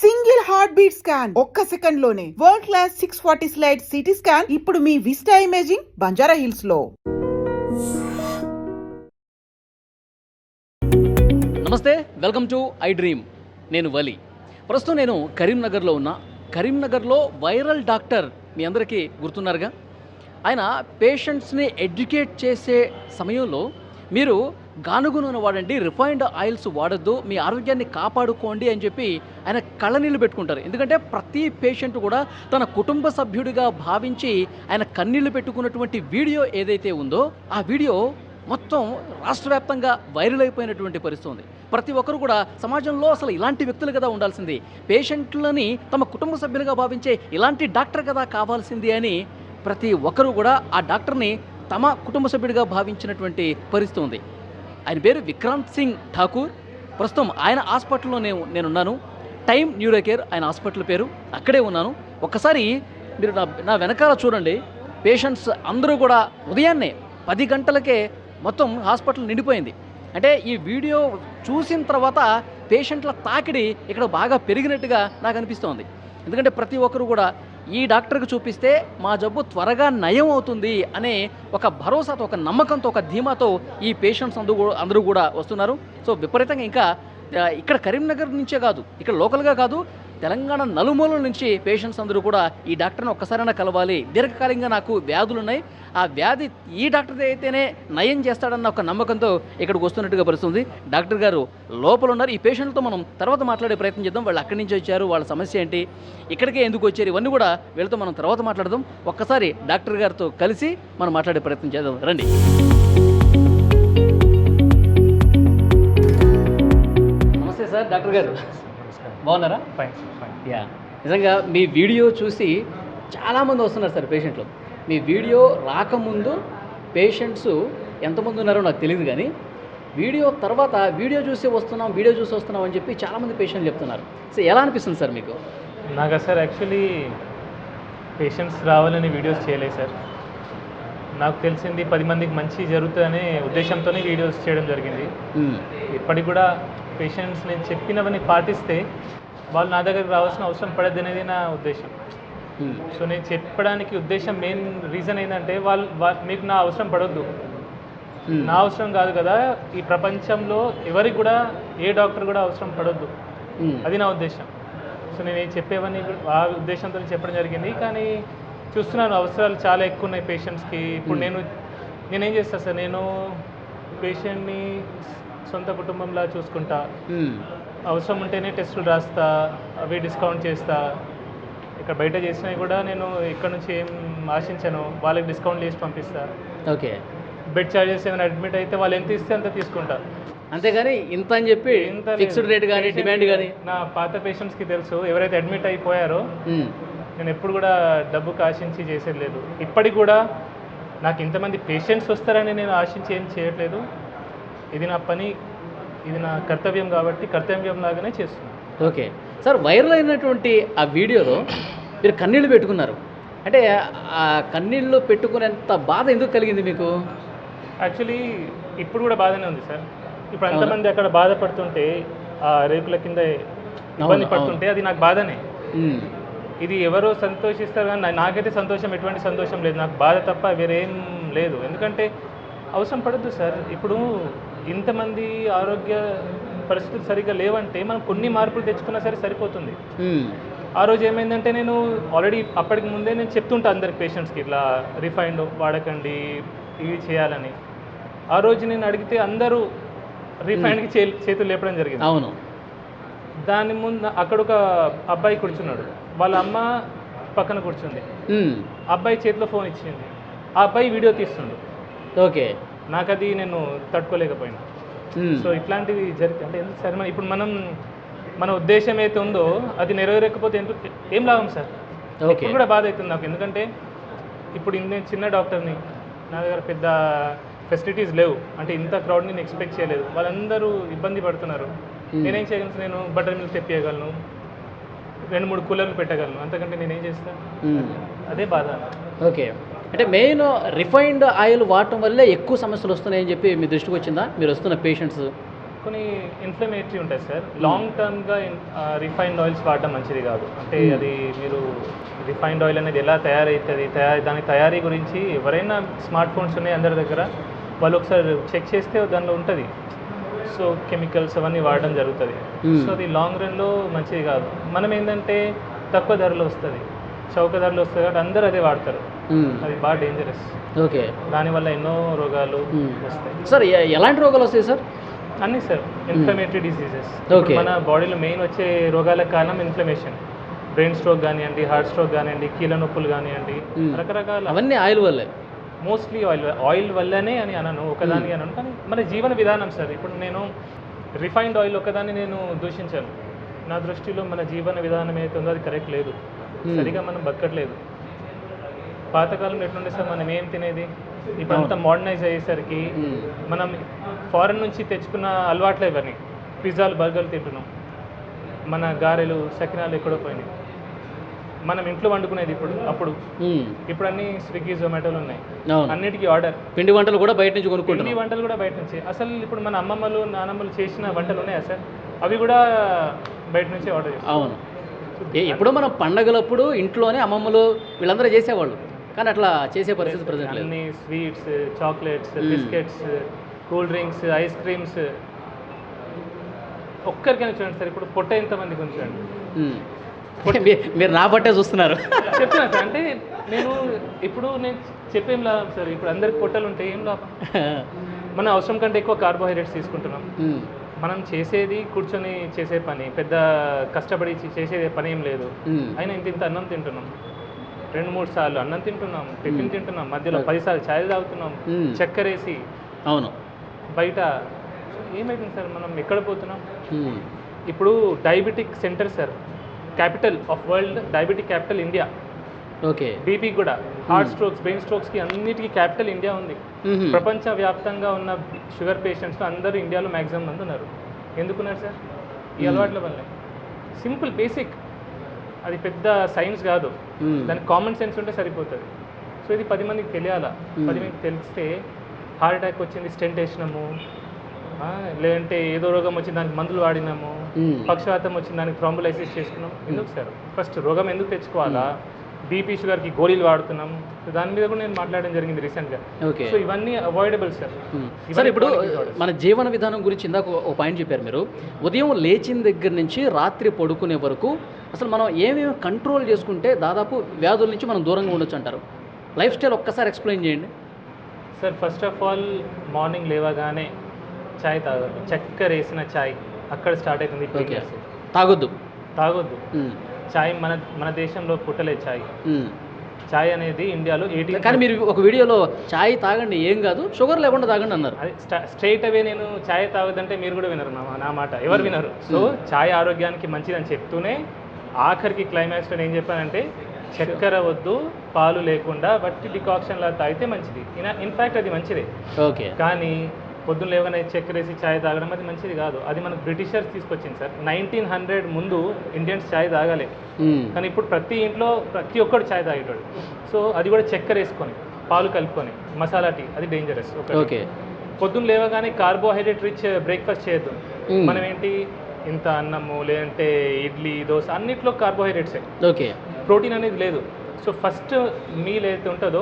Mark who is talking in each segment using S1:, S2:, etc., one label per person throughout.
S1: Single heart beat scan ఒక్క second లోనే world class 640 slide CT scan ఇప్పుడు మీ vista imaging Banjara hills లో.
S2: నమస్తే, వెల్కమ్ టు ఐ డ్రీమ్. నేను వలి. ప్రస్తుతం నేను కరీంనగర్లో ఉన్నా. కరీంనగర్లో వైరల్ డాక్టర్ మీ అందరికీ గుర్తున్నారుగా. ఆయన పేషెంట్స్ని ఎడ్యుకేట్ చేసే సమయంలో మీరు గానుగ నూనె వాడండి, రిఫైన్డ్ ఆయిల్స్ వాడద్దు, మీ ఆరోగ్యాన్ని కాపాడుకోండి అని చెప్పి ఆయన కళ్ళనీళ్ళు పెట్టుకుంటారు. ఎందుకంటే ప్రతి పేషెంట్ కూడా తన కుటుంబ సభ్యుడిగా భావించి ఆయన కన్నీళ్లు పెట్టుకున్నటువంటి వీడియో ఏదైతే ఉందో ఆ వీడియో మొత్తం రాష్ట్ర వ్యాప్తంగా వైరల్ అయిపోయినటువంటి పరిస్థితి ఉంది. ప్రతి ఒక్కరు కూడా సమాజంలో అసలు ఇలాంటి వ్యక్తులు కదా ఉండాల్సింది, పేషెంట్లని తమ కుటుంబ సభ్యులుగా భావించే ఇలాంటి డాక్టర్ కదా కావాల్సింది అని ప్రతి ఒక్కరు కూడా ఆ డాక్టర్ని తమ కుటుంబ సభ్యుడిగా భావించినటువంటి పరిస్థితి ఉంది. ఆయన పేరు విక్రాంత్ సింగ్ ఠాకూర్. ప్రస్తుతం ఆయన హాస్పిటల్లో నేనున్నాను. టైమ్ న్యూరో కేర్ ఆయన హాస్పిటల్ పేరు. అక్కడే ఉన్నాను. ఒక్కసారి మీరు నా వెనకాల చూడండి. పేషెంట్స్ అందరూ కూడా ఉదయాన్నే 10 గంటలకే మొత్తం హాస్పిటల్ నిండిపోయింది. అంటే ఈ వీడియో చూసిన తర్వాత పేషెంట్ల తాకిడి ఇక్కడ బాగా పెరిగినట్టుగా నాకు అనిపిస్తోంది. ఎందుకంటే ప్రతి ఒక్కరు కూడా ఈ డాక్టర్కి చూపిస్తే మా జబ్బు త్వరగా నయం అవుతుంది అనే ఒక భరోసాతో, ఒక నమ్మకంతో, ఒక ధీమాతో ఈ పేషెంట్స్ అందరూ కూడా వస్తున్నారు. సో విపరీతంగా ఇంకా ఇక్కడ కరీంనగర్ నుంచే కాదు, ఇక్కడ లోకల్గా కాదు, తెలంగాణ నలుమూలల నుంచి పేషెంట్స్ అందరూ కూడా ఈ డాక్టర్ని ఒక్కసారైనా కలవాలి, దీర్ఘకాలికంగా నాకు వ్యాధులు ఉన్నాయి, ఆ వ్యాధి ఈ డాక్టర్ అయితేనే నయం చేస్తాడన్న ఒక నమ్మకంతో ఇక్కడికి వస్తున్నట్టుగా పరిస్థితుంది. డాక్టర్ గారు లోపల ఉన్నారు. ఈ పేషెంట్లతో మనం తర్వాత మాట్లాడే ప్రయత్నం చేద్దాం. వాళ్ళు అక్కడి నుంచి వచ్చారు, వాళ్ళ సమస్య ఏంటి, ఇక్కడికే ఎందుకు వచ్చారు, ఇవన్నీ కూడా వీళ్ళతో మనం తర్వాత మాట్లాడదాం. ఒక్కసారి డాక్టర్ గారితో కలిసి మనం మాట్లాడే ప్రయత్నం చేద్దాం. రండి. నమస్తే సార్. డాక్టర్ గారు బాగున్నారా?
S3: ఫైన్.
S2: యా, నిజంగా మీ వీడియో చూసి చాలామంది వస్తున్నారు సార్ పేషెంట్లు. మీ వీడియో రాకముందు పేషెంట్స్ ఎంతమంది ఉన్నారో నాకు తెలియదు, కానీ వీడియో తర్వాత వీడియో చూసి వస్తున్నాం అని చెప్పి చాలామంది పేషెంట్లు చెప్తున్నారు. సో ఎలా అనిపిస్తుంది సార్ మీకు?
S3: నాకు సార్ యాక్చువల్లీ పేషెంట్స్ రావాలని వీడియోస్ చేయలేదు సార్. నాకు తెలిసింది 10 మందికి మంచి జరుగుతుందనే ఉద్దేశంతోనే వీడియోస్ చేయడం జరిగింది. ఇప్పటికి కూడా పేషెంట్స్ నేను చెప్పినవన్నీ పాటిస్తే వాళ్ళు నా దగ్గరికి రావాల్సిన అవసరం పడద్దు అనేది నా ఉద్దేశం. సో నేను చెప్పడానికి ఉద్దేశం మెయిన్ రీజన్ ఏంటంటే వాళ్ళు మీకు నా అవసరం పడొద్దు, నా అవసరం కాదు కదా, ఈ ప్రపంచంలో ఎవరికి కూడా ఏ డాక్టర్ కూడా అవసరం పడొద్దు, అది నా ఉద్దేశం. సో నేను చెప్పేవన్నీ ఆ ఉద్దేశంతో చెప్పడం జరిగింది. కానీ చూస్తున్నాను అవసరాలు చాలా ఎక్కువ ఉన్నాయి పేషెంట్స్కి. ఇప్పుడు నేనేం చేస్తాను సార్, నేను పేషెంట్ని సొంత కుటుంబంలా చూసుకుంటా, అవసరం ఉంటేనే టెస్టులు రాస్తా, అవి డిస్కౌంట్ చేస్తా. ఇక్కడ బయట చేసినవి కూడా నేను ఇక్కడ నుంచి ఏం ఆశించాను, వాళ్ళకి డిస్కౌంట్ చేసి పంపిస్తా.
S2: ఓకే,
S3: బెడ్ ఛార్జెస్ ఏమైనా అడ్మిట్ అయితే వాళ్ళు ఎంత ఇస్తే అంత తీసుకుంటా,
S2: అంతేగాని ఇంత అని చెప్పి ఫిక్స్డ్ రేట్ కానీ డిమాండ్ కానీ.
S3: నా పాత పేషెంట్స్కి తెలుసు, ఎవరైతే అడ్మిట్ అయిపోయారో నేను ఎప్పుడు కూడా డబ్బుకి ఆశించి చేసేది లేదు. ఇప్పటికి కూడా నాకు ఇంతమంది పేషెంట్స్ వస్తారని నేను ఆశించి ఏం చేయట్లేదు. ఇది నా పని, ఇది నా కర్తవ్యం కాబట్టి కర్తవ్యం లాగానే చేస్తున్నాను.
S2: ఓకే సార్, వైరల్ అయినటువంటి ఆ వీడియోలో మీరు కన్నీళ్ళు పెట్టుకున్నారు. అంటే ఆ కన్నీళ్ళు పెట్టుకునేంత బాధ ఎందుకు కలిగింది మీకు?
S3: యాక్చువల్లీ ఇప్పుడు కూడా బాధనే ఉంది సార్. ఇప్పుడు అంతమంది అక్కడ బాధపడుతుంటే, ఆ రేకుల కింద ఇబ్బంది పడుతుంటే అది నాకు బాధనే. ఇది ఎవరో సంతోషిస్తారు కానీ నాకైతే సంతోషం, ఎటువంటి సంతోషం లేదు, నాకు బాధ తప్ప వేరేం లేదు. ఎందుకంటే అవసరం పడద్దు సార్. ఇప్పుడు ఇంతమంది ఆరోగ్య పరిస్థితులు సరిగ్గా లేవంటే మనం కొన్ని మార్పులు తెచ్చుకున్నా సరే సరిపోతుంది. ఆ రోజు ఏమైందంటే నేను ఆల్రెడీ అప్పటికి ముందే నేను చెప్తుంటా అందరికి పేషెంట్స్కి ఇట్లా రిఫైండ్ వాడకండి, ఇవి చేయాలని. ఆ రోజు నేను అడిగితే అందరూ రిఫైండ్కి చేతులు లేపడం జరిగింది.
S2: అవును.
S3: దాని ముందు అక్కడ ఒక అబ్బాయి కూర్చున్నాడు, వాళ్ళ అమ్మ పక్కన కూర్చుంది, అబ్బాయి చేతిలో ఫోన్ ఇచ్చింది, ఆ అబ్బాయి వీడియో తీస్తుండు.
S2: ఓకే,
S3: నాకు అది నేను తట్టుకోలేకపోయినా. సో ఇట్లాంటివి జరిగితే అంటే ఎందుకు సార్, ఇప్పుడు మన ఉద్దేశం అయితే ఉందో అది నెరవేరకపోతే ఏం లాభం సార్? ఇప్పుడు కూడా బాధ అవుతుంది నాకు. ఎందుకంటే ఇప్పుడు నేను చిన్న డాక్టర్ని, నా దగ్గర పెద్ద ఫెసిలిటీస్ లేవు, అంటే ఇంత క్రౌడ్ని నేను ఎక్స్పెక్ట్ చేయలేదు. వాళ్ళందరూ ఇబ్బంది పడుతున్నారు. నేనేం చేయగలను? నేను బటర్ మిల్క్ తెప్పియగలను, 2-3 కూలర్లు పెట్టగలను, అంతకంటే నేనేం చేస్తాను? అదే బాధ.
S2: ఓకే, అంటే మెయిన్ రిఫైన్డ్ ఆయిల్ వాడటం వల్లే ఎక్కువ సమస్యలు వస్తున్నాయని చెప్పి మీ దృష్టికి వచ్చిందా? మీరు వస్తున్న పేషెంట్స్
S3: కొన్ని ఇన్ఫ్లమేటరీ ఉంటాయి సార్. లాంగ్ టర్మ్గా రిఫైన్డ్ ఆయిల్స్ వాడడం మంచిది కాదు. అంటే అది మీరు రిఫైన్డ్ ఆయిల్ అనేది ఎలా తయారవుతుంది, దాని తయారీ గురించి ఎవరైనా స్మార్ట్ ఫోన్స్ ఉన్నాయి అందరి దగ్గర, వాళ్ళు ఒకసారి చెక్ చేస్తే దానిలో ఉంటుంది. సో కెమికల్స్ అవన్నీ వాడడం జరుగుతుంది. సో అది లాంగ్ రన్లో మంచిది కాదు. మనం ఏంటంటే తక్కువ ధరలో వస్తుంది, చౌక ధరలో వస్తుంది కాబట్టి అందరూ అదే వాడతారు. అది బాగా డేంజరస్.
S2: ఓకే,
S3: దానివల్ల ఎన్నో రోగాలు వస్తాయి
S2: సార్. ఎలాంటి రోగాలు వస్తాయి సార్?
S3: అన్నీ సార్, ఇన్ఫ్లమేటరీ డిసీజెస్.
S2: ఓకే,
S3: మన బాడీలో మెయిన్ వచ్చే రోగాలకు కారణం ఇన్ఫ్లమేషన్. బ్రెయిన్ స్ట్రోక్ కానివ్వండి, హార్ట్ స్ట్రోక్ కానివ్వండి, కీళ్ళ నొప్పులు కానివ్వండి, రకరకాల.
S2: అవన్నీ ఆయిల్ వల్లే,
S3: మోస్ట్లీ ఆయిల్ వల్లనే అని అనను, ఒకదాని అనను. కానీ మన జీవన విధానం సార్. ఇప్పుడు నేను రిఫైన్డ్ ఆయిల్ ఒకదాన్ని నేను దూషించాను. నా దృష్టిలో మన జీవన విధానం ఏదైతే ఉందో అది కరెక్ట్ లేదు, సరిగా మనం బతకట్లేదు. పాతకాలంలో ఎట్లుండే సార్, మనం ఏం తినేది, ఇప్పుడు అంతా మోడర్నైజ్ అయ్యేసరికి మనం ఫారెన్ నుంచి తెచ్చుకున్న అలవాట్లే ఇవన్నీ. పిజ్జాలు, బర్గర్లు తింటున్నాం. మన గారెలు, సకినాలు ఎక్కడో పోయినాయి. మనం ఇంట్లో వండుకునేది ఇప్పుడు అన్ని స్విగ్గీ, జొమాటోలు ఉన్నాయి. అన్నిటికీ ఆర్డర్.
S2: పిండి వంటలు కూడా బయట నుంచి కొనుక్కుంటాం.
S3: పిండి వంటలు కూడా బయట నుంచి. అసలు ఇప్పుడు మన అమ్మమ్మలు, నానమ్మలు చేసిన వంటలు ఉన్నాయా సార్? అవి కూడా బయట నుంచి ఆర్డర్ చేస్తాం.
S2: అవును, ఎప్పుడో మనం పండగలప్పుడు ఇంట్లోనే అమ్మమ్మలు వీళ్ళందరూ చేసేవాళ్ళు, కానీ అట్లా చేసే పరిస్థితి ప్రజెంట్ లేదు.
S3: అన్ని sweets, chocolates, biscuits, cool drinks, ice creams. ఒక్కరికైనా చూడండి సార్, ఇప్పుడు పొట్ట ఎంతమందికి ఉంచండి.
S2: మీరు నా పట్టే చూస్తున్నారు.
S3: చెప్తున్నా సార్, అంటే నేను చెప్పేం లాభం సార్. ఇప్పుడు అందరికి పొట్టలు ఉంటే ఏం లాభం? మన అవసరం కంటే ఎక్కువ కార్బోహైడ్రేట్స్ తీసుకుంటున్నాం. మనం చేసేది కూర్చొని చేసే పని, పెద్ద కష్టపడి చేసే పని ఏం లేదు. అయినా ఇంత అన్నం తింటున్నాం, 2-3 సార్లు అన్నం తింటున్నాం, టిఫిన్ తింటున్నాం, మధ్యలో 10 సార్లు ఛాయ్ తాగుతున్నాం, చక్కెర వేసి.
S2: అవును,
S3: బయట ఏమైతుంది సార్, మనం ఎక్కడ పోతున్నాం? ఇప్పుడు diabetic centre sir, capital of world, diabetic capital India.
S2: Okay,
S3: BP కూడా, హార్ట్ స్ట్రోక్స్, బ్రెయిన్ స్ట్రోక్స్కి అన్నిటికీ క్యాపిటల్ ఇండియా ఉంది. ప్రపంచవ్యాప్తంగా ఉన్న షుగర్ పేషెంట్స్ అందరూ ఇండియాలో మ్యాక్సిమం మంది ఉన్నారు. ఎందుకున్నారు సార్? ఈ అలవాట్ల వల్లే. Simple, basic. అది పెద్ద సైన్స్ కాదు, దానికి కామన్ సెన్స్ ఉంటే సరిపోతుంది. సో ఇది 10 మందికి తెలియాలా. 10 మందికి తెలిస్తే హార్ట్ అటాక్ వచ్చింది, స్టెంట్ వేసినాము, లేదంటే ఏదో రోగం వచ్చింది దానికి మందులు వాడినాము, పక్షవాతం వచ్చింది దానికి థ్రాంబోలైసిస్ చేసుకున్నాం. ఎందుకు సార్? ఫస్ట్ రోగం ఎందుకు తెచ్చుకోవాలా? బీపీ, షుగర్కి గోళీలు వాడుతున్నాం. సో దాని మీద కూడా నేను మాట్లాడడం జరిగింది రీసెంట్గా. సో ఇవన్నీ అవాయిడబుల్ సార్.
S2: సార్, ఇప్పుడు మన జీవన విధానం గురించి ఇందాక ఒక పాయింట్ చెప్పారు మీరు. ఉదయం లేచిన దగ్గర నుంచి రాత్రి పడుకునే వరకు అసలు మనం ఏమేమి కంట్రోల్ చేసుకుంటే దాదాపు వ్యాధుల నుంచి మనం దూరంగా ఉండొచ్చు అంటారు? లైఫ్ స్టైల్ ఒక్కసారి ఎక్స్ప్లెయిన్ చేయండి
S3: sir. First of all morning లేవగానే ఛాయ్ తాగద్దు. చక్కెర వేసిన ఛాయ్ అక్కడ స్టార్ట్ అవుతుంది.
S2: తాగొద్దు.
S3: ఛాయ్ మన దేశంలో పుట్టలేదు ఛాయ్. ఛాయ్ అనేది ఇండియాలో 18.
S2: కానీ మీరు ఒక వీడియోలో ఛాయ్ తాగండి, ఏం కాదు, షుగర్ లేకుండా తాగండి అన్నారు.
S3: అది స్ట్రైట్ అవే నేను ఛాయ్ తాగదంటే మీరు కూడా వినరు నా మాట, ఎవరు వినరు. సో ఛాయ్ ఆరోగ్యానికి మంచిదని చెప్తూనే ఆఖరికి క్లైమాక్స్లో ఏం చెప్పానంటే చక్కెర వద్దు, పాలు లేకుండా వట్టి డికాక్షన్లా తాగితే మంచిది. ఇన్ఫ్యాక్ట్ అది మంచిదే.
S2: ఓకే,
S3: కానీ పొద్దున్న లేవగానే చక్కెర వేసి ఛాయ్ తాగడం అది మంచిది కాదు. అది మనకు బ్రిటిషర్స్ తీసుకొచ్చింది సార్. 1900 ముందు ఇండియన్స్ ఛాయ్ తాగలే, కానీ ఇప్పుడు ప్రతి ఇంట్లో ప్రతి ఒక్కరు ఛాయ్ తాగేటోడు. సో అది కూడా చక్కెర వేసుకొని, పాలు కలుపుకొని, మసాలా టీ, అది డేంజరస్. ఓకే, పొద్దున్న లేవగానే కార్బోహైడ్రేట్ రిచ్ బ్రేక్ఫాస్ట్ చేయొద్దు. మనం ఏంటి, ఇంత అన్నము, లేదంటే ఇడ్లీ, దోశ, అన్నిట్లో కార్బోహైడ్రేట్సే.
S2: ఓకే,
S3: ప్రోటీన్ అనేది లేదు. సో ఫస్ట్ మీల్ ఏదైతే ఉంటుందో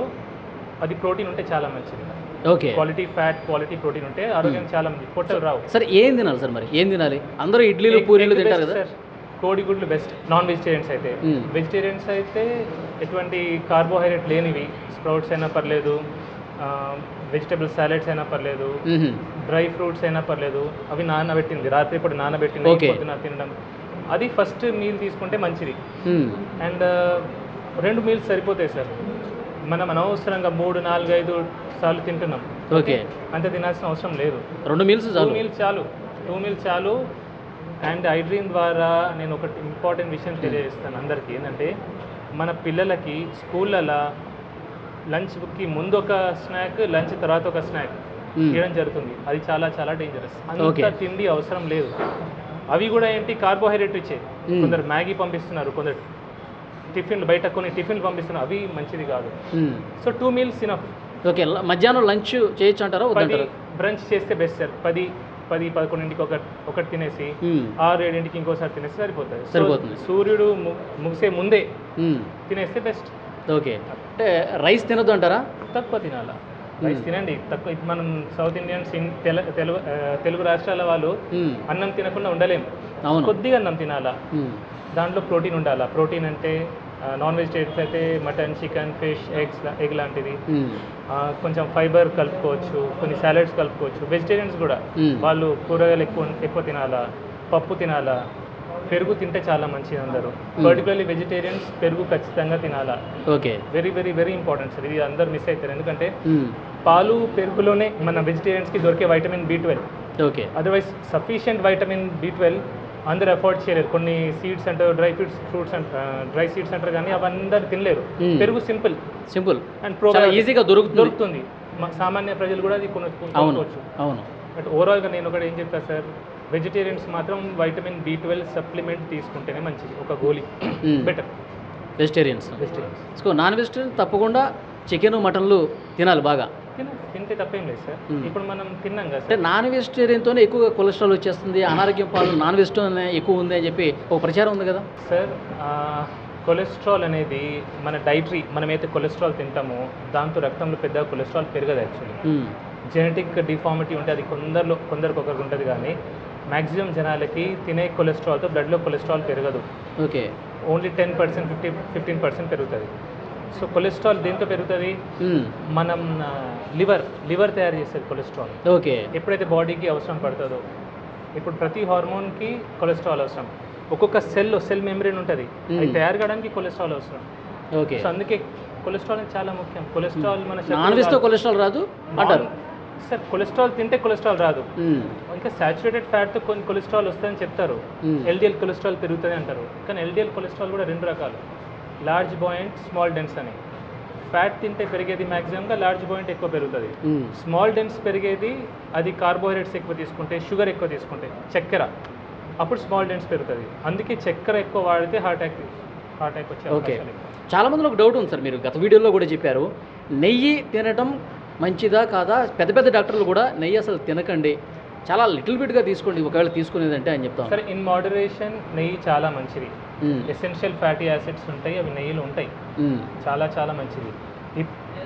S3: అది ప్రోటీన్ ఉంటే చాలా మంచిది.
S2: Okay,
S3: quality fat, quality protein ఉంటే ఆరోగ్యం చాలా మంది, పొట్టలు రావు.
S2: సరే, ఏం తినాలి సార్? మరి ఏం తినాలి? అందరూ ఇడ్లీలు, పూరీలు తింటారు కదా.
S3: కోడిగుడ్లు బెస్ట్ నాన్ వెజిటేరియన్స్ అయితే. వెజిటేరియన్స్ అయితే ఎటువంటి కార్బోహైడ్రేట్ లేనివి, స్ప్రౌట్స్ అయినా పర్లేదు, వెజిటబుల్ సాలెడ్స్ అయినా పర్లేదు, డ్రై ఫ్రూట్స్ అయినా పర్లేదు. అవి నానబెట్టింది, రాత్రి ఇప్పుడు నానబెట్టింది, పొద్దున తినడం, అది ఫస్ట్ మీల్ తీసుకుంటే మంచిది. అండ్ 2 మీల్స్ సరిపోతాయి సార్. మనం అనవసరంగా 3, 4, 5 సార్లు తింటున్నాం.
S2: ఓకే,
S3: అంత తినాల్సిన అవసరం లేదు.
S2: 2 మీల్స్ చాలు.
S3: 2 మీల్స్ చాలు. అండ్ ఐడ్రీమ్ ద్వారా నేను ఒకటి ఇంపార్టెంట్ విషయం తెలియజేస్తాను అందరికీ. ఏంటంటే మన పిల్లలకి స్కూళ్ళలో లంచ్కి ముందు ఒక స్నాక్, లంచ్ తర్వాత ఒక స్నాక్ ఇవ్వడం జరుగుతుంది. అది చాలా చాలా డేంజరస్. అంత తిండి అవసరం లేదు. అవి కూడా ఏంటి, కార్బోహైడ్రేట్ ఇచ్చే. కొందరు మ్యాగీ పంపిస్తున్నారు, కొందరు టిఫిన్లు, బయట కొన్ని టిఫిన్లు పంపిస్తున్నారు, అవి మంచిది కాదు. So 2 meals enough.
S2: ఓకే, మధ్యాహ్నం లంచ్ చేయొచ్చు అంటారా?
S3: 10 బ్రంచ్ చేస్తే బెస్ట్ సార్. 10 10-11కి ఒకటి తినేసి 6-7కి ఇంకోసారి తినేసి సరిపోతుంది.
S2: సరిపోతుంది.
S3: సూర్యుడు ముగిసే ముందే తినేస్తే బెస్ట్.
S2: ఓకే, అంటే రైస్ తినొద్దు అంటారా?
S3: తక్కువ తినాలా, రైస్ తినండి తక్కువ. మనం సౌత్ ఇండియన్స్ తెలుగు రాష్ట్రాల వాళ్ళు అన్నం తినకుండా ఉండలేము. కొద్దిగా అన్నం తినాలా, దాంట్లో ప్రోటీన్ ఉండాలా. ప్రోటీన్ అంటే నాన్ వెజిటేరియన్స్ అయితే మటన్, చికెన్, ఫిష్, ఎగ్ లాంటిది. కొంచెం ఫైబర్ కలుపుకోవచ్చు, కొన్ని సాలెడ్స్ కలుపుకోవచ్చు. వెజిటేరియన్స్ కూడా వాళ్ళు కూరగాయలు ఎక్కువ తినాలా, పప్పు తినాలా, పెరుగు తింటే చాలా మంచిది అందరూ. పర్టికులర్లీ వెజిటేరియన్స్ పెరుగు ఖచ్చితంగా తినాలా.
S2: Okay,
S3: very very very important sir. ఇది అందరు మిస్ అవుతారు, ఎందుకంటే పాలు పెరుగులోనే మన వెజిటేరియన్స్కి దొరికే vitamin B12.
S2: Okay,
S3: otherwise sufficient vitamin B12 అందరు అఫోర్డ్ చేయలేరు. కొన్ని సీడ్స్ అంటారు, ఫ్రూట్స్ డ్రై సీడ్స్ అంటారు, కానీ అవి అందరు తినలేరు. పెరుగు సింపుల్ అండ్
S2: ఈజీగా
S3: దొరుకుతుంది. సామాన్య ప్రజలు కూడా అది కొనుక్కోవచ్చు.
S2: అవును.
S3: బట్ ఓవరాల్గా నేను ఒకటి ఏం చెప్తాను సార్, వెజిటేరియన్స్ మాత్రం వైటమిన్ B12 సప్లిమెంట్ తీసుకుంటేనే మంచిది, ఒక గోళీ బెటర్.
S2: వెజిటేరియన్స్ నాన్ వెజిటేరియన్ తప్పకుండా చికెన్, మటన్లు తినాలి బాగా.
S3: తింటే తప్పేం లేదు సార్. ఇప్పుడు మనం తిన్నాం కదా,
S2: అంటే నాన్ వెజిటేరియన్తోనే ఎక్కువగా కొలెస్ట్రాల్ వచ్చేస్తుంది, అనారోగ్యం పాలు నాన్ వెజిటేరియన్ ఎక్కువ ఉంది అని చెప్పి ఒక ప్రచారం ఉంది కదా
S3: సార్. కొలెస్ట్రాల్ అనేది మన డైటరీ, మనమైతే కొలెస్ట్రాల్ తింటామో దాంతో రక్తంలో పెద్ద కొలెస్ట్రాల్ పెరగదు. యాక్చువల్లీ జెనెటిక్ డిఫార్మిటీ ఉంటే అది కొందరికి ఒకరికి ఉంటుంది, కానీ మ్యాక్సిమం జనాలకి తినే కొలెస్ట్రాల్తో బ్లడ్లో కొలెస్ట్రాల్ పెరగదు.
S2: ఓకే,
S3: ఓన్లీ 10%, 15% పెరుగుతుంది. సో కొలెస్ట్రాల్ దేంతో పెరుగుతుంది? మనం లివర్ తయారు చేసేది కొలెస్ట్రాల్.
S2: ఓకే,
S3: ఎప్పుడైతే బాడీకి అవసరం పడుతుందో. ఇప్పుడు ప్రతి హార్మోన్కి కొలెస్ట్రాల్ అవసరం. ఒక్కొక్క సెల్ మెంబ్రేన్ ఉంటుంది, అది తయారు కావడానికి కొలెస్ట్రాల్ అవసరం.
S2: ఓకే,
S3: సో అందుకే కొలెస్ట్రాల్ చాలా ముఖ్యం. కొలెస్ట్రాల్ మన
S2: నాన్ వెజ్తో కొలెస్ట్రాల్ రాదు అంటారు
S3: సార్. కొలెస్ట్రాల్ తింటే కొలెస్ట్రాల్ రాదు, ఇంకా సాచురేటెడ్ ఫ్యాట్తో కొన్ని కొలెస్ట్రాల్ వస్తుందని చెప్తారు. LDL కొలెస్ట్రాల్ పెరుగుతుంది అంటారు, కానీ LDL కొలెస్ట్రాల్ కూడా 2 రకాలు, లార్జ్ బాయింట్, స్మాల్ డెన్స్ అని. ఫ్యాట్ తింటే పెరిగేది మ్యాక్సిమంగా లార్జ్ బాయింట్ ఎక్కువ పెరుగుతుంది. స్మాల్ డెన్స్ పెరిగేది అది కార్బోహైడ్రేట్స్ ఎక్కువ తీసుకుంటే, షుగర్ ఎక్కువ తీసుకుంటే, చక్కెర, అప్పుడు స్మాల్ డెన్స్ పెరుగుతుంది. అందుకే చక్కెర ఎక్కువ వాడితే హార్ట్ అటాక్ వచ్చే అవకాశాలు ఎక్కువ.
S2: చాలా మందిలో ఒక డౌట్ ఉంది సార్, మీరు గత వీడియోలో కూడా చెప్పారు, నెయ్యి తినటం మంచిదా కాదా? పెద్ద పెద్ద డాక్టర్లు కూడా నెయ్యి అసలు తినకండి, చాలా లిటిల్ బిట్గా తీసుకోండి ఒకవేళ తీసుకునేదంటే అని చెప్తాం.
S3: సరే, ఇన్ మోడరేషన్ నెయ్యి చాలా మంచిది. ఎసెన్షియల్ ఫ్యాటీ యాసిడ్స్ ఉంటాయి, అవి నెయ్యిలో ఉంటాయి, చాలా చాలా మంచిది.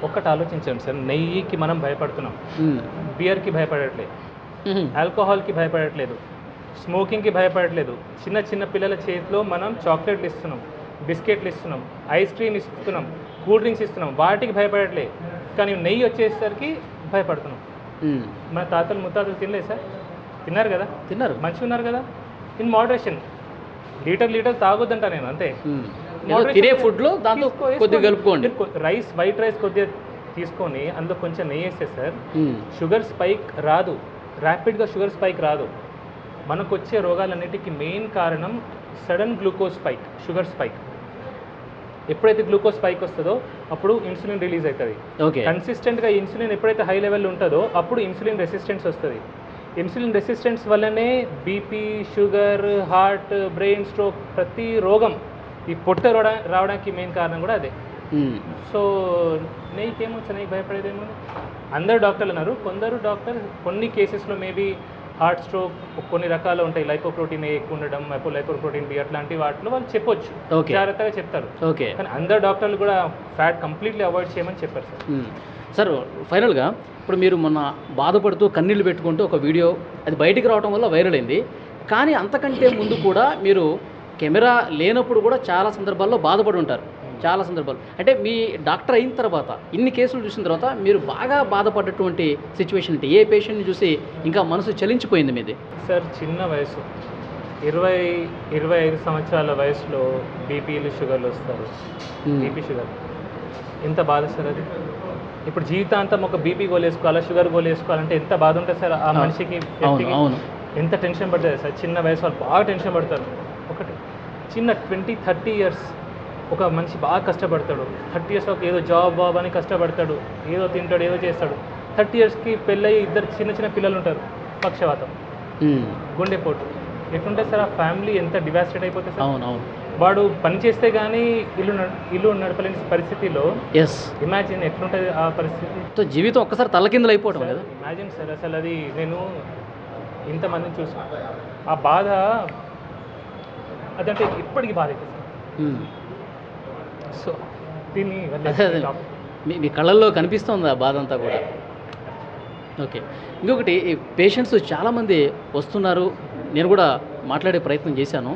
S3: ఒక్కటి ఆలోచించండి సార్, నెయ్యికి మనం భయపడుతున్నాం, బియర్కి భయపడట్లేదు, ఆల్కహాల్కి భయపడట్లేదు, స్మోకింగ్కి భయపడట్లేదు. చిన్న చిన్న పిల్లల చేతిలో మనం చాక్లెట్లు ఇస్తున్నాం, బిస్కెట్లు ఇస్తున్నాం, ఐస్ క్రీమ్ ఇస్తున్నాం, కూల్ డ్రింక్స్ ఇస్తున్నాం, వాటికి భయపడట్లేదు. కానీ నెయ్యి వచ్చేసరికి భయపడుతున్నాం. మన తాతలు ముత్తాతలు తినలేదు సార్, తిన్నారు కదా,
S2: తిన్నారు,
S3: మంచిగా ఉన్నారు కదా. ఇన్ మోడరేషన్, లీటర్ తాగొద్దంట నేను, అంతే.
S2: తినే ఫుడ్లో దాంతో కొద్దిగా కలుపుకోండి.
S3: వైట్ రైస్ కొద్దిగా తీసుకొని అందులో కొంచెం నెయ్యి వేస్తే సార్ షుగర్ స్పైక్ రాదు, ర్యాపిడ్గా షుగర్ స్పైక్ రాదు. మనకు వచ్చే రోగాలన్నిటికీ మెయిన్ కారణం sudden glucose spike, sugar spike. ఎప్పుడైతే గ్లూకోజ్ స్పైక్ వస్తుందో అప్పుడు ఇన్సులిన్ రిలీజ్ అవుతుంది. కన్సిస్టెంట్గా ఇన్సులిన్ ఎప్పుడైతే హై లెవెల్ ఉంటుందో అప్పుడు ఇన్సులిన్ రెసిస్టెన్స్ వస్తుంది. ఇన్సులిన్ రెసిస్టెన్స్ వల్లనే BP, sugar, heart, brain stroke, ప్రతి రోగం ఈ పొట్ట రావడానికి మెయిన్ కారణం కూడా అదే. సో నెయ్యికి ఏమొచ్చు, నెయ్యి భయపడేదేమో. అందరు డాక్టర్లు అన్నారు, కొందరు డాక్టర్ కొన్ని కేసెస్లో మేబీ హార్ట్ స్ట్రోక్ కొన్ని రకాలు ఉంటాయి, లైపోప్రోటీన్ ఏ ఎక్కువ ఉండడం, లైపోప్రోటీన్ బి, అట్లాంటి వాటిలో వాళ్ళు చెప్పొచ్చు, జాగ్రత్తగా చెప్తారు. కానీ అందరు డాక్టర్లు కూడా ఫ్యాట్ కంప్లీట్లీ అవాయిడ్ చేయమని చెప్పారు సార్.
S2: సార్ ఫైనల్గా ఇప్పుడు మీరు మొన్న బాధపడుతూ కన్నీళ్ళు పెట్టుకుంటూ ఒక వీడియో అది బయటికి రావడం వల్ల వైరల్ అయింది, కానీ అంతకంటే ముందు కూడా మీరు కెమెరా లేనప్పుడు కూడా చాలా సందర్భాల్లో బాధపడి ఉంటారు. చాలా సందర్భాలు అంటే మీ డాక్టర్ అయిన తర్వాత ఇన్ని కేసులు చూసిన తర్వాత మీరు బాగా బాధపడ్డటువంటి సిచ్యువేషన్ అంటే ఏ పేషెంట్ని చూసి ఇంకా మనసు చలించిపోయింది మీది?
S3: సార్ చిన్న వయసు 20-25 సంవత్సరాల వయసులో బీపీలు, షుగర్లు వస్తారు. బీపీ, షుగర్ ఎంత బాధ సార్ అది. ఇప్పుడు జీవితాంతం ఒక బీపీ గోల్ వేసుకోవాలా, షుగర్ గోల్ వేసుకోవాలంటే ఎంత బాధ ఉంటుంది సార్ ఆ మనిషికి, ఎంత టెన్షన్ పడుతుంది సార్. చిన్న వయసు వాళ్ళు బాగా టెన్షన్ పడతారు. ఒకటి చిన్న 20-30 ఇయర్స్ ఒక మనిషి బాగా కష్టపడతాడు. 30 ఇయర్స్ ఒక ఏదో జాబ్ అని కష్టపడతాడు, ఏదో తింటాడు, ఏదో చేస్తాడు. 30 ఇయర్స్కి పెళ్ళయి 2 చిన్న పిల్లలు ఉంటారు. పక్షవాతం, గుండెపోటు, ఎట్లుంటే సార్ ఆ ఫ్యామిలీ ఎంత డివాస్టేట్ అయిపోతుంది సార్. వాడు పని చేస్తే కానీ ఇల్లు నడపలేని పరిస్థితిలో ఇమాజిన్ ఎట్లుంటుంది ఆ పరిస్థితి.
S2: జీవితం ఒక్కసారి తలకిందులు అయిపోవడం కదా.
S3: ఇమాజిన్ సార్, అసలు అది నేను ఇంతమందిని చూసి ఆ బాధ అదంటే ఇప్పటికీ బాధ అవుతుంది సో దీన్ని
S2: మీ కళ్ళల్లో కనిపిస్తుంది ఆ బాధ అంతా కూడా. ఓకే, ఇంకొకటి పేషెంట్స్ చాలామంది వస్తున్నారు, నేను కూడా మాట్లాడే ప్రయత్నం చేశాను.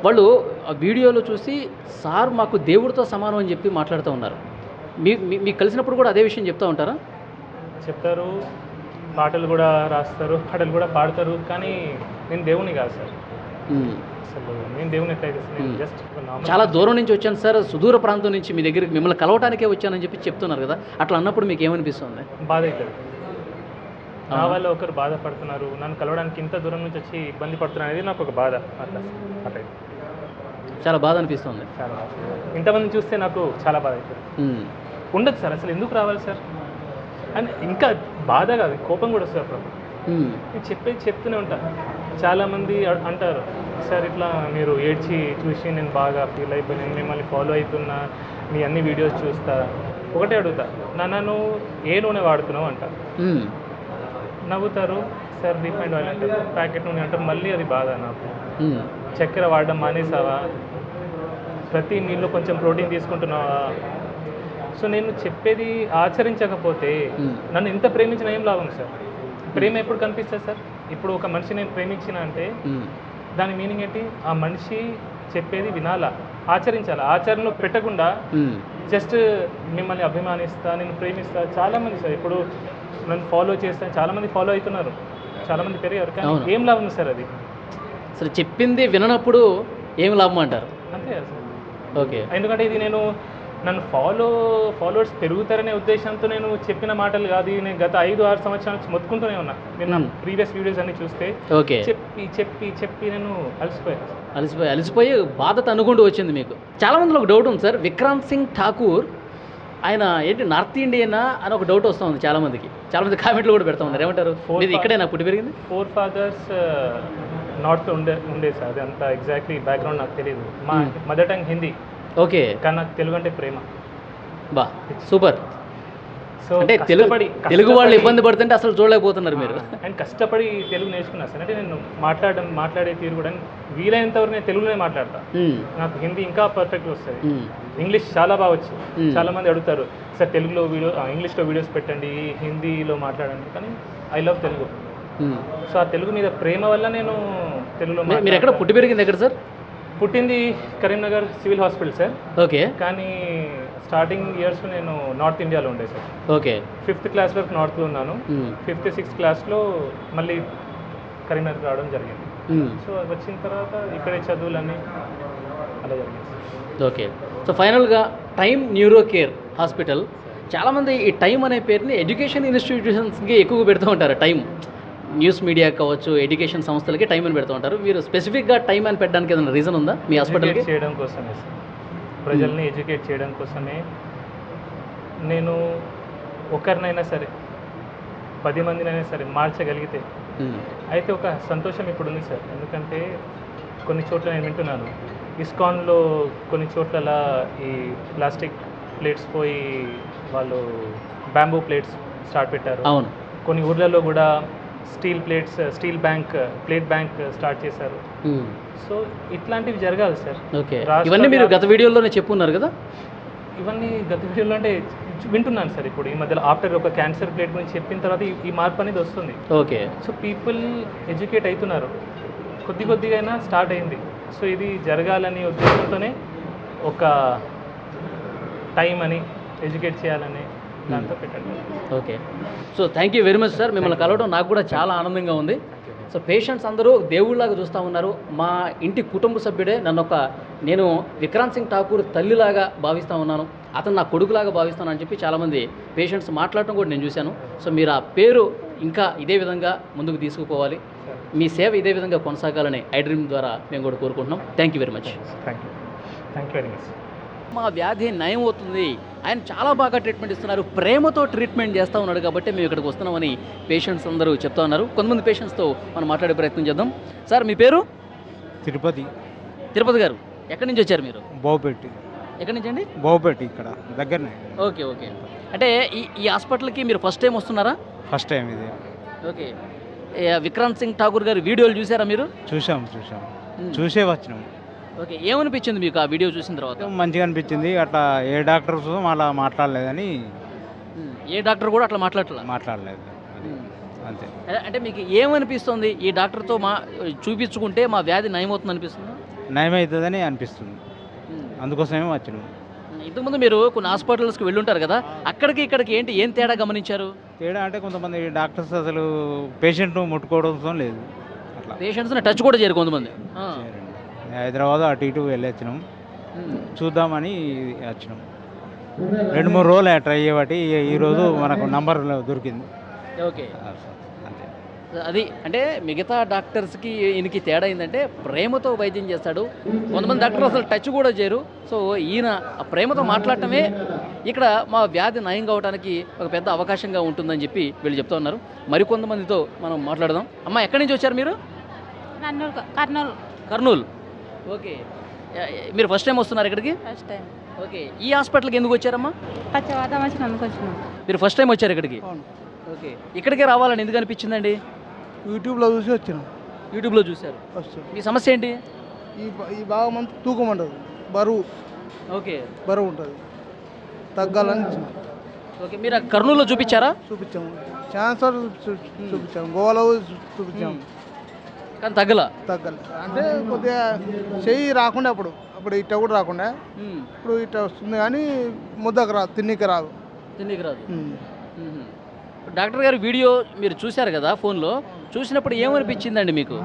S2: వాళ్ళు ఆ వీడియోలో చూసి సార్ మాకు దేవుడితో సమానం అని చెప్పి మాట్లాడుతూ ఉన్నారు. మీకు కలిసినప్పుడు కూడా అదే విషయం చెప్తూ ఉంటారా?
S3: చెప్తారు, పాటలు కూడా రాస్తారు, పాటలు కూడా పాడతారు, కానీ నేను దేవుని కాదు సార్. అసలు నేను దేవుని ఎట్లయితే నేను జస్ట్
S2: చాలా దూరం నుంచి వచ్చాను సార్, సుదూర ప్రాంతం నుంచి మీ దగ్గరికి మిమ్మల్ని కలవటానికే వచ్చానని చెప్పి చెప్తున్నారు కదా, అట్లా అన్నప్పుడు మీకు ఏమనిపిస్తుంది?
S3: బాధ అవుతుంది. నా వల్ల ఒకరు బాధపడుతున్నారు, నన్ను కలవడానికి ఇంత దూరం నుంచి వచ్చి ఇబ్బంది పడుతున్నారు అనేది నాకు ఒక బాధ. అట్లా అట్లా
S2: చాలా బాధ అనిపిస్తుంది.
S3: చాలా ఇంతమంది చూస్తే నాకు చాలా బాధ అవుతుంది. ఉండదు సార్, అసలు ఎందుకు రావాలి సార్ అని ఇంకా బాధ కాదు, కోపం కూడా వస్తుంది అప్పుడు. నేను చెప్తూనే ఉంటాను. చాలామంది అంటారు, సార్ ఇట్లా మీరు ఏడ్చి చూసి నేను బాగా ఫీల్ అయిపోయి నేను మిమ్మల్ని ఫాలో అవుతున్నా, మీ అన్ని వీడియోస్ చూస్తా. ఒకటే అడుగుతా, నన్ను ఏ నూనె వాడుతున్నావు అంటారు. నవ్వుతారు, సార్ రిఫైండ్ ఆయిల్ అంటారు, ప్యాకెట్ నూనె అంటారు. మళ్ళీ అది బాధ నాకు. చక్కెర వాడడం మానేసావా, ప్రతి మీల్లో కొంచెం ప్రోటీన్ తీసుకుంటున్నావా. సో నేను చెప్పేది ఆచరించకపోతే నన్ను ఇంత ప్రేమించిన ఏం లాభం సార్? ప్రేమ ఎప్పుడు కనిపిస్తుంది సార్? ఇప్పుడు ఒక మనిషి నేను ప్రేమించిన అంటే దాని మీనింగ్ ఏంటి? ఆ మనిషి చెప్పేది వినాలా, ఆచరించాలా. ఆచరణలో పెట్టకుండా జస్ట్ మిమ్మల్ని అభిమానిస్తా, నేను ప్రేమిస్తా. చాలామంది సార్ ఇప్పుడు నన్ను ఫాలో చేస్తాను, చాలామంది ఫాలో అవుతున్నారు, చాలామంది పెరిగారు, కానీ ఏం లాభం సార్ అది?
S2: అసలు చెప్పింది విననప్పుడు ఏం లాభం అంటారు?
S3: అంతే కదా సార్.
S2: ఓకే,
S3: ఎందుకంటే ఇది నన్ను ఫాలోవర్స్ పెరుగుతారనే ఉద్దేశంతో నేను చెప్పిన మాటలు కాదు. నేను గత 5-6 సంవత్సరాల నుంచి మొత్తుకుంటూనే ఉన్నా. నేను నా ప్రీవియస్ వీడియోస్ అన్ని చూస్తే
S2: ఓకే
S3: చెప్పి చెప్పి చెప్పి నేను
S2: అలసిపోయి బాధ అనుకుంటూ వచ్చింది మీకు. చాలా మందిలో ఒక డౌట్ ఉంది సార్, విక్రాంత్ సింగ్ ఠాకూర్ ఆయన ఏంటి నార్త్ ఇండియనా అని ఒక డౌట్ వస్తుంది చాలామందికి. చాలామంది కామెంట్లు కూడా పెడతా ఉన్నారు, ఏమంటారు? ఇక్కడే నాకు పుట్టి పెరిగింది.
S3: 4 fathers నార్త్ ఉండే సార్. అది అంత ఎగ్జాక్ట్లీ బ్యాక్గ్రౌండ్ నాకు తెలియదు. మా మదర్ టంగ్ హిందీ,
S2: ఓకే,
S3: కానీ నాకు తెలుగు అంటే ప్రేమ.
S2: బా సూపర్.
S3: సో
S2: అంటే తెలుగు వాళ్ళు ఇబ్బంది పడుతుంటే అసలు చూడలేకపోతున్నారు మీరు.
S3: అండ్ కష్టపడి తెలుగు నేర్చుకున్నా సార్. అంటే నేను మాట్లాడే తీరు కూడా వీలైనంత వరకు నేను తెలుగులోనే మాట్లాడతా. నాకు హిందీ ఇంకా పర్ఫెక్ట్గా వస్తుంది. ఇంగ్లీష్ చాలా బాగా వచ్చు. చాలా మంది అడుగుతారు, సార్ తెలుగులో ఇంగ్లీష్లో వీడియోస్ పెట్టండి, హిందీలో మాట్లాడండి, కానీ ఐ లవ్ తెలుగు. సో ఆ తెలుగు మీద ప్రేమ వల్ల నేను తెలుగులో.
S2: మీరు ఎక్కడ పుట్టి పెరిగింది ఎక్కడ సార్?
S3: పుట్టింది Karimnagar civil hospital sir.
S2: Okay,
S3: కానీ స్టార్టింగ్ ఇయర్స్లో నేను నార్త్ ఇండియాలో ఉండే సార్.
S2: ఓకే,
S3: 5th క్లాస్ వరకు నార్త్లో ఉన్నాను. 5th 6th క్లాస్లో మళ్ళీ కరీంనగర్ రావడం జరిగింది. సో వచ్చిన తర్వాత ఇక్కడే చదువులని అలా జరిగింది.
S2: ఓకే, సో ఫైనల్గా టైమ్ న్యూరో కేర్ హాస్పిటల్, చాలామంది ఈ టైం అనే పేరుని ఎడ్యుకేషన్ ఇన్స్టిట్యూషన్స్కి ఎక్కువగా పెడుతూ ఉంటారు. టైం న్యూస్ మీడియా కావచ్చు, ఎడ్యుకేషన్ సంస్థలకి టైం అని పెడుతూ ఉంటారు. మీరు స్పెసిఫిక్గా టైం అని పెట్టడానికి ఏదైనా రీజన్ ఉందా మీ హాస్పిటల్కి?
S3: చేయడం కోసమే సార్, ప్రజల్ని ఎడ్యుకేట్ చేయడం కోసమే. నేను ఒకరినైనా సరే 10 మందినైనా సరే మార్చగలిగితే అయితే ఒక సంతోషం ఇప్పుడు ఉంది సార్. ఎందుకంటే కొన్ని చోట్ల నేను వింటున్నాను, ఇస్కాన్లో కొన్ని చోట్ల ఈ ప్లాస్టిక్ ప్లేట్స్ పోయి వాళ్ళు బ్యాంబూ ప్లేట్స్ స్టార్ట్ పెట్టారు.
S2: అవును,
S3: కొన్ని ఊర్లలో కూడా స్టీల్ ప్లేట్ బ్యాంక్ స్టార్ట్ చేశారు. సో ఇట్లాంటివి జరగాలి సార్.
S2: ఓకే, ఇవన్నీ మీరు గత వీడియోలోనే చెప్పున్నారు కదా?
S3: ఇవన్నీ గత వీడియోలో అంటే వింటున్నాను సార్. ఇప్పుడు ఈ మధ్యలో ఆఫ్టర్ ఒక క్యాన్సర్ ప్లేట్ గురించి చెప్పిన తర్వాత ఈ మార్పు అనేది వస్తుంది.
S2: ఓకే,
S3: సో పీపుల్ ఎడ్యుకేట్ అవుతున్నారు, కొద్దిగా అయినా స్టార్ట్ అయింది. సో ఇది జరగాలని ఉద్దేశంతోనే ఒక టైం అని ఎడ్యుకేట్ చేయాలని దాంతో పెట్టండి.
S2: Okay, so thank you very much sir. మిమ్మల్ని కలవడం నాకు కూడా చాలా ఆనందంగా ఉంది. సో పేషెంట్స్ అందరూ దేవుళ్ళలాగా చూస్తూ ఉన్నారు. మా ఇంటి కుటుంబ సభ్యుడే. నేను విక్రాంత్ సింగ్ ఠాకూర్ తల్లిలాగా భావిస్తూ ఉన్నాను, అతను నా కొడుకులాగా భావిస్తాను అని చెప్పి చాలామంది పేషెంట్స్ మాట్లాడటం కూడా నేను చూశాను. సో మీరు ఆ పేరు ఇంకా ఇదే విధంగా ముందుకు తీసుకుపోవాలి, మీ సేవ ఇదే విధంగా కొనసాగాలని ఐ డ్రీమ్ ద్వారా మేము కూడా కోరుకుంటున్నాం. Thank you very much.
S3: Thank you very much.
S2: మా వ్యాధి నయం అవుతుంది, ఆయన చాలా బాగా ట్రీట్మెంట్ ఇస్తున్నారు, ప్రేమతో ట్రీట్మెంట్ చేస్తూ ఉన్నాడు కాబట్టి మేము ఇక్కడికి వస్తున్నామని పేషెంట్స్ అందరూ చెప్తా ఉన్నారు. కొంతమంది పేషెంట్స్తో మనం మాట్లాడే ప్రయత్నం చేద్దాం. సార్ మీ పేరు? తిరుపతి గారు, ఎక్కడి నుంచి వచ్చారు మీరు?
S4: బావుపేట.
S2: ఎక్కడి నుంచి అండి?
S4: బావుపేట, ఇక్కడ దగ్గరనే.
S2: ఓకే ఓకే, అంటే ఈ హాస్పిటల్కి మీరు ఫస్ట్ టైం వస్తున్నారా?
S4: ఫస్ట్ టైం ఇది.
S2: ఓకే, విక్రాంత్ సింగ్ ఠాకూర్ గారి వీడియోలు చూసారా మీరు?
S4: చూసాం చూసే వచ్చినాం.
S2: ఓకే, ఏమనిపించింది మీకు ఆ వీడియో చూసిన తర్వాత?
S4: మంచిగా అనిపించింది. అట్లా ఏ డాక్టర్స్ అలా మాట్లాడలేదని.
S2: ఏ డాక్టర్ కూడా అట్లా
S4: మాట్లాడలేదు అది. అంతే.
S2: అంటే మీకు ఏమనిపిస్తుంది, ఈ డాక్టర్తో చూపించుకుంటే మా వ్యాధి నయమవుతుంది అనిపిస్తుంది?
S4: నయమవుతుందని అనిపిస్తుంది, అందుకోసమే వచ్చినాం.
S2: ఇంతకుముందు మీరు కొన్ని హాస్పిటల్స్కి వెళ్ళుంటారు కదా, అక్కడికి ఇక్కడికి ఏం తేడా గమనించారు?
S4: తేడా అంటే కొంతమంది డాక్టర్స్ అసలు పేషెంట్ను ముట్టుకోవడం లేదు. అట్లా
S2: పేషెంట్స్ని టచ్ కూడా చేయరు కొంతమంది.
S4: హైదరాబాద్ అటు ఇటు వెళ్ళొచ్చినాం, చూద్దామని వచ్చినాం. 2-3 రోజులు ట్రై చేయబట్టి ఈరోజు మనకు నంబర్ దొరికింది.
S2: ఓకే,
S4: అంతే.
S2: అది అంటే మిగతా డాక్టర్స్కి ఈయనకి తేడా ఏంటంటే ప్రేమతో వైద్యం చేస్తాడు. కొంతమంది డాక్టర్లు అసలు టచ్ కూడా చేయరు. సో ఈయన ఆ ప్రేమతో మాట్లాడటమే ఇక్కడ మా వ్యాధి నయం కావడానికి ఒక పెద్ద అవకాశంగా ఉంటుందని చెప్పి వీళ్ళు చెప్తూ ఉన్నారు. మరికొంతమందితో మనం మాట్లాడదాం. అమ్మ, ఎక్కడి నుంచి వచ్చారు మీరు? కర్నూలు. ఓకే, మీరు ఫస్ట్ టైం వస్తున్నారు ఇక్కడికి?
S5: First time.
S2: ఓకే, ఈ హాస్పిటల్కి ఎందుకు వచ్చారమ్మా?
S5: పచ్చవాతం వచ్చినందుకు వచ్చినాం.
S2: మీరు ఫస్ట్ టైం వచ్చారు ఇక్కడికి? ఓకే, ఇక్కడికే రావాలని ఎందుకు అనిపించిందండి?
S6: యూట్యూబ్లో చూసి వచ్చినాం.
S2: యూట్యూబ్లో చూశారు.
S6: ఫస్ట్
S2: మీ సమస్య ఏంటి?
S6: ఈ భాగం అంతా తూకం ఉంటుంది,
S2: ఓకే,
S6: బరువు ఉంటుంది, తగ్గాలని
S2: ఓకే. మీరు ఆ కర్నూలులో చూపించారా?
S6: చూపించాము. ఛాన్సర్ చూపించాము, గోవాలో చూపించాము,
S2: కానీ తగ్గల.
S6: తగ్గాలి అంటే కొద్దిగా చెయ్యి రాకుండా అప్పుడు ఇట్ట కూడా రాకుండా ఇప్పుడు ఇట్ట వస్తుంది, కానీ ముద్దకు రాదు, తిన్నీకి రాదు.
S2: డాక్టర్ గారి వీడియో మీరు చూశారు కదా ఫోన్లో, చూసినప్పుడు ఏమనిపించిందండి మీకు?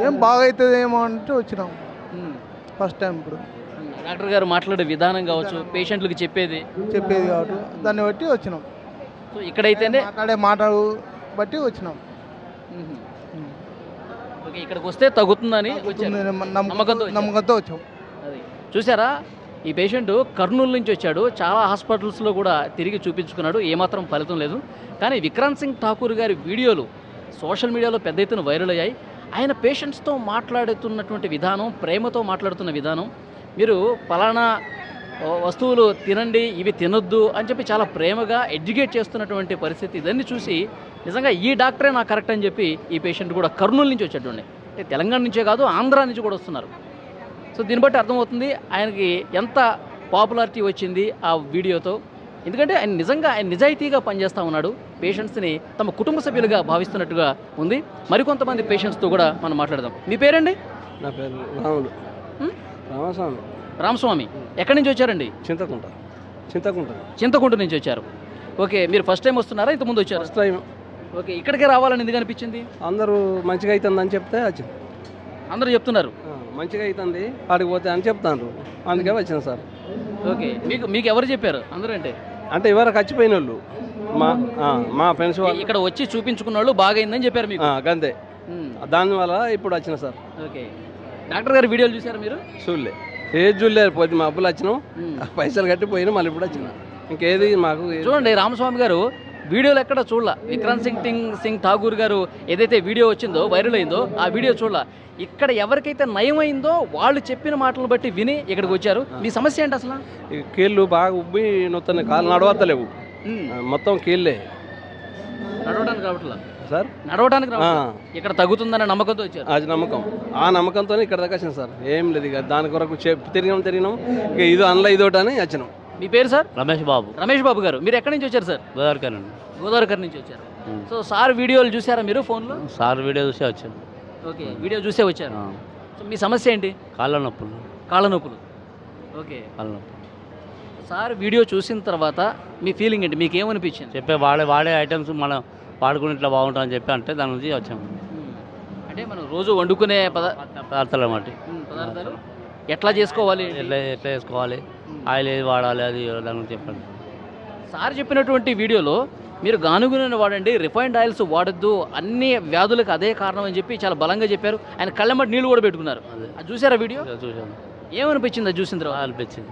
S6: ఏం బాగా అవుతుందేమో అంటే వచ్చినాం ఫస్ట్ టైం. ఇప్పుడు
S2: డాక్టర్ గారు మాట్లాడే విధానం కావచ్చు, పేషెంట్లకు చెప్పేది
S6: కాబట్టి దాన్ని బట్టి వచ్చినాం.
S2: సో ఇక్కడైతేనే
S6: మాట్లాడు బట్టి వచ్చినాం.
S2: ఓకే, ఇక్కడికి వస్తే తగ్గుతుందని
S6: నమ్మకంతో వచ్చాం.
S2: అది చూసారా, ఈ పేషెంట్ కర్నూలు నుంచి వచ్చాడు. చాలా హాస్పిటల్స్లో కూడా తిరిగి చూపించుకున్నాడు, ఏమాత్రం ఫలితం లేదు. కానీ విక్రాంత్ సింగ్ ఠాకూర్ గారి వీడియోలు సోషల్ మీడియాలో పెద్ద ఎత్తున వైరల్ అయ్యాయి. ఆయన పేషెంట్స్తో మాట్లాడుతున్నటువంటి విధానం, ప్రేమతో మాట్లాడుతున్న విధానం, మీరు పలానా వస్తువులు తినండి, ఇవి తినొద్దు అని చెప్పి చాలా ప్రేమగా ఎడ్యుకేట్ చేస్తున్నటువంటి పరిస్థితి. ఇదన్నీ చూసి నిజంగా ఈ డాక్టరే నాకు కరెక్ట్ అని చెప్పి ఈ పేషెంట్ కూడా కర్నూలు నుంచి వచ్చేటండి. అంటే తెలంగాణ నుంచే కాదు, ఆంధ్ర నుంచి కూడా వస్తున్నారు. సో దీన్ని బట్టి అర్థమవుతుంది ఆయనకి ఎంత పాపులారిటీ వచ్చింది ఆ వీడియోతో. ఎందుకంటే ఆయన నిజంగా నిజాయితీగా పనిచేస్తూ ఉన్నాడు, పేషెంట్స్ని తమ కుటుంబ సభ్యులుగా భావిస్తున్నట్టుగా ఉంది. మరికొంతమంది పేషెంట్స్తో కూడా మనం మాట్లాడదాం. మీ పేరండి?
S7: నా పేరు రాములు. రామస్వామి.
S2: రామస్వామి, ఎక్కడి నుంచి వచ్చారండి? చింతకుంట నుంచి వచ్చారు. ఓకే, మీరు ఫస్ట్ టైం వస్తున్నారా, ఇంతకుముందు వచ్చారు?
S7: First time.
S2: ఓకే, ఇక్కడికే రావాలని ఎందుకు అనిపించింది?
S7: అందరూ మంచిగా అవుతుందని చెప్తే వచ్చింది.
S2: అందరూ చెప్తున్నారు
S7: మంచిగా అవుతుంది ఆడికి పోతే అని చెప్తాను, అందుకే వచ్చింది సార్.
S2: ఓకే, మీకు ఎవరు చెప్పారు? అందరూ అంటే
S7: ఎవరికి వచ్చిపోయిన వాళ్ళు మా ఫ్రెండ్స్
S2: ఇక్కడ వచ్చి చూపించుకున్న వాళ్ళు బాగైందని చెప్పారు మీకు?
S7: అంతే, దానివల్ల ఇప్పుడు వచ్చిన సార్.
S2: ఓకే, డాక్టర్ గారి వీడియోలు చూసారు మీరు?
S7: చూడలే, ఏది చూడలేదు. పోతే మా అప్పులు వచ్చినాం, పైసలు కట్టి పోయినా, మళ్ళీ ఇప్పుడు వచ్చిన. ఇంకేది మాకు
S2: చూడండి, రామస్వామి గారు వీడియోలు ఎక్కడ చూడలా. విక్రాంత్ సింగ్ ఠాకూర్ గారు ఏదైతే వీడియో వచ్చిందో, వైరల్ అయిందో, ఆ వీడియో చూడలా. ఇక్కడ ఎవరికైతే నయమైందో వాళ్ళు చెప్పిన మాటలను బట్టి విని ఇక్కడికి వచ్చారు. మీ సమస్య ఏంటి అసలు?
S7: కీళ్ళు బాగా ఉబ్బి నొత్తాయి, కాళ్ళు నడవత్తలేవు, మొత్తం కీళ్ళే.
S2: నడవడానికి రావట్లా
S7: సార్?
S2: నడవడానికి ఇక్కడ తగ్గుతుందనే నమ్మకంతో వచ్చారు.
S7: అది నమ్మకం, ఆ నమ్మకంతో ఇక్కడ దాకా వచ్చినాం సార్. ఏం లేదు, ఇక దాని కొరకు తిరిగినాం, ఇక ఇది అనలా ఇదోటి అని వచ్చినాం.
S2: మీ పేరు సార్?
S8: రమేష్ బాబు.
S2: రమేష్ బాబు గారు, మీరు ఎక్కడి నుంచి వచ్చారు సార్? గోదావరికర్ నుంచి వచ్చారు. సో సార్ వీడియోలు చూసారా మీరు ఫోన్లో?
S8: సార్ వీడియో చూసే వచ్చాను.
S2: ఓకే, వీడియో చూసే వచ్చారు. సో మీ సమస్య ఏంటి?
S8: కాళ్ళ నొప్పులు.
S2: ఓకే,
S8: కాళ్ళ నొప్పులు.
S2: సార్ వీడియో చూసిన తర్వాత మీ ఫీలింగ్ ఏంటి? మీకు ఏమనిపించింది?
S8: చెప్పే వాడే ఐటమ్స్ మనం వాడుకుని ఇట్లా బాగుంటుందని చెప్పి అంటే దాని నుంచి వచ్చాము.
S2: అంటే మనం రోజు వండుకునే
S8: పదార్థాలు అన్నమాట.
S2: పదార్థాలు ఎట్లా చేసుకోవాలి,
S8: ఎట్లా చేసుకోవాలి, ఆయిల్ ఏది వాడాలి, అది దాని గురించి చెప్పండి.
S2: సార్ చెప్పినటువంటి వీడియోలో మీరు గానుగునూనె వాడండి, రిఫైన్డ్ ఆయిల్స్ వాడద్దు, అన్ని వ్యాధులకు అదే కారణం అని చెప్పి చాలా బలంగా చెప్పారు. ఆయన కళ్ళెమ్మటి నీళ్ళు కూడా పెట్టుకున్నారు. అది చూసారా వీడియో?
S8: చూసాను.
S2: ఏమనిపించింది అది చూసిన తర్వాత?
S8: అనిపించింది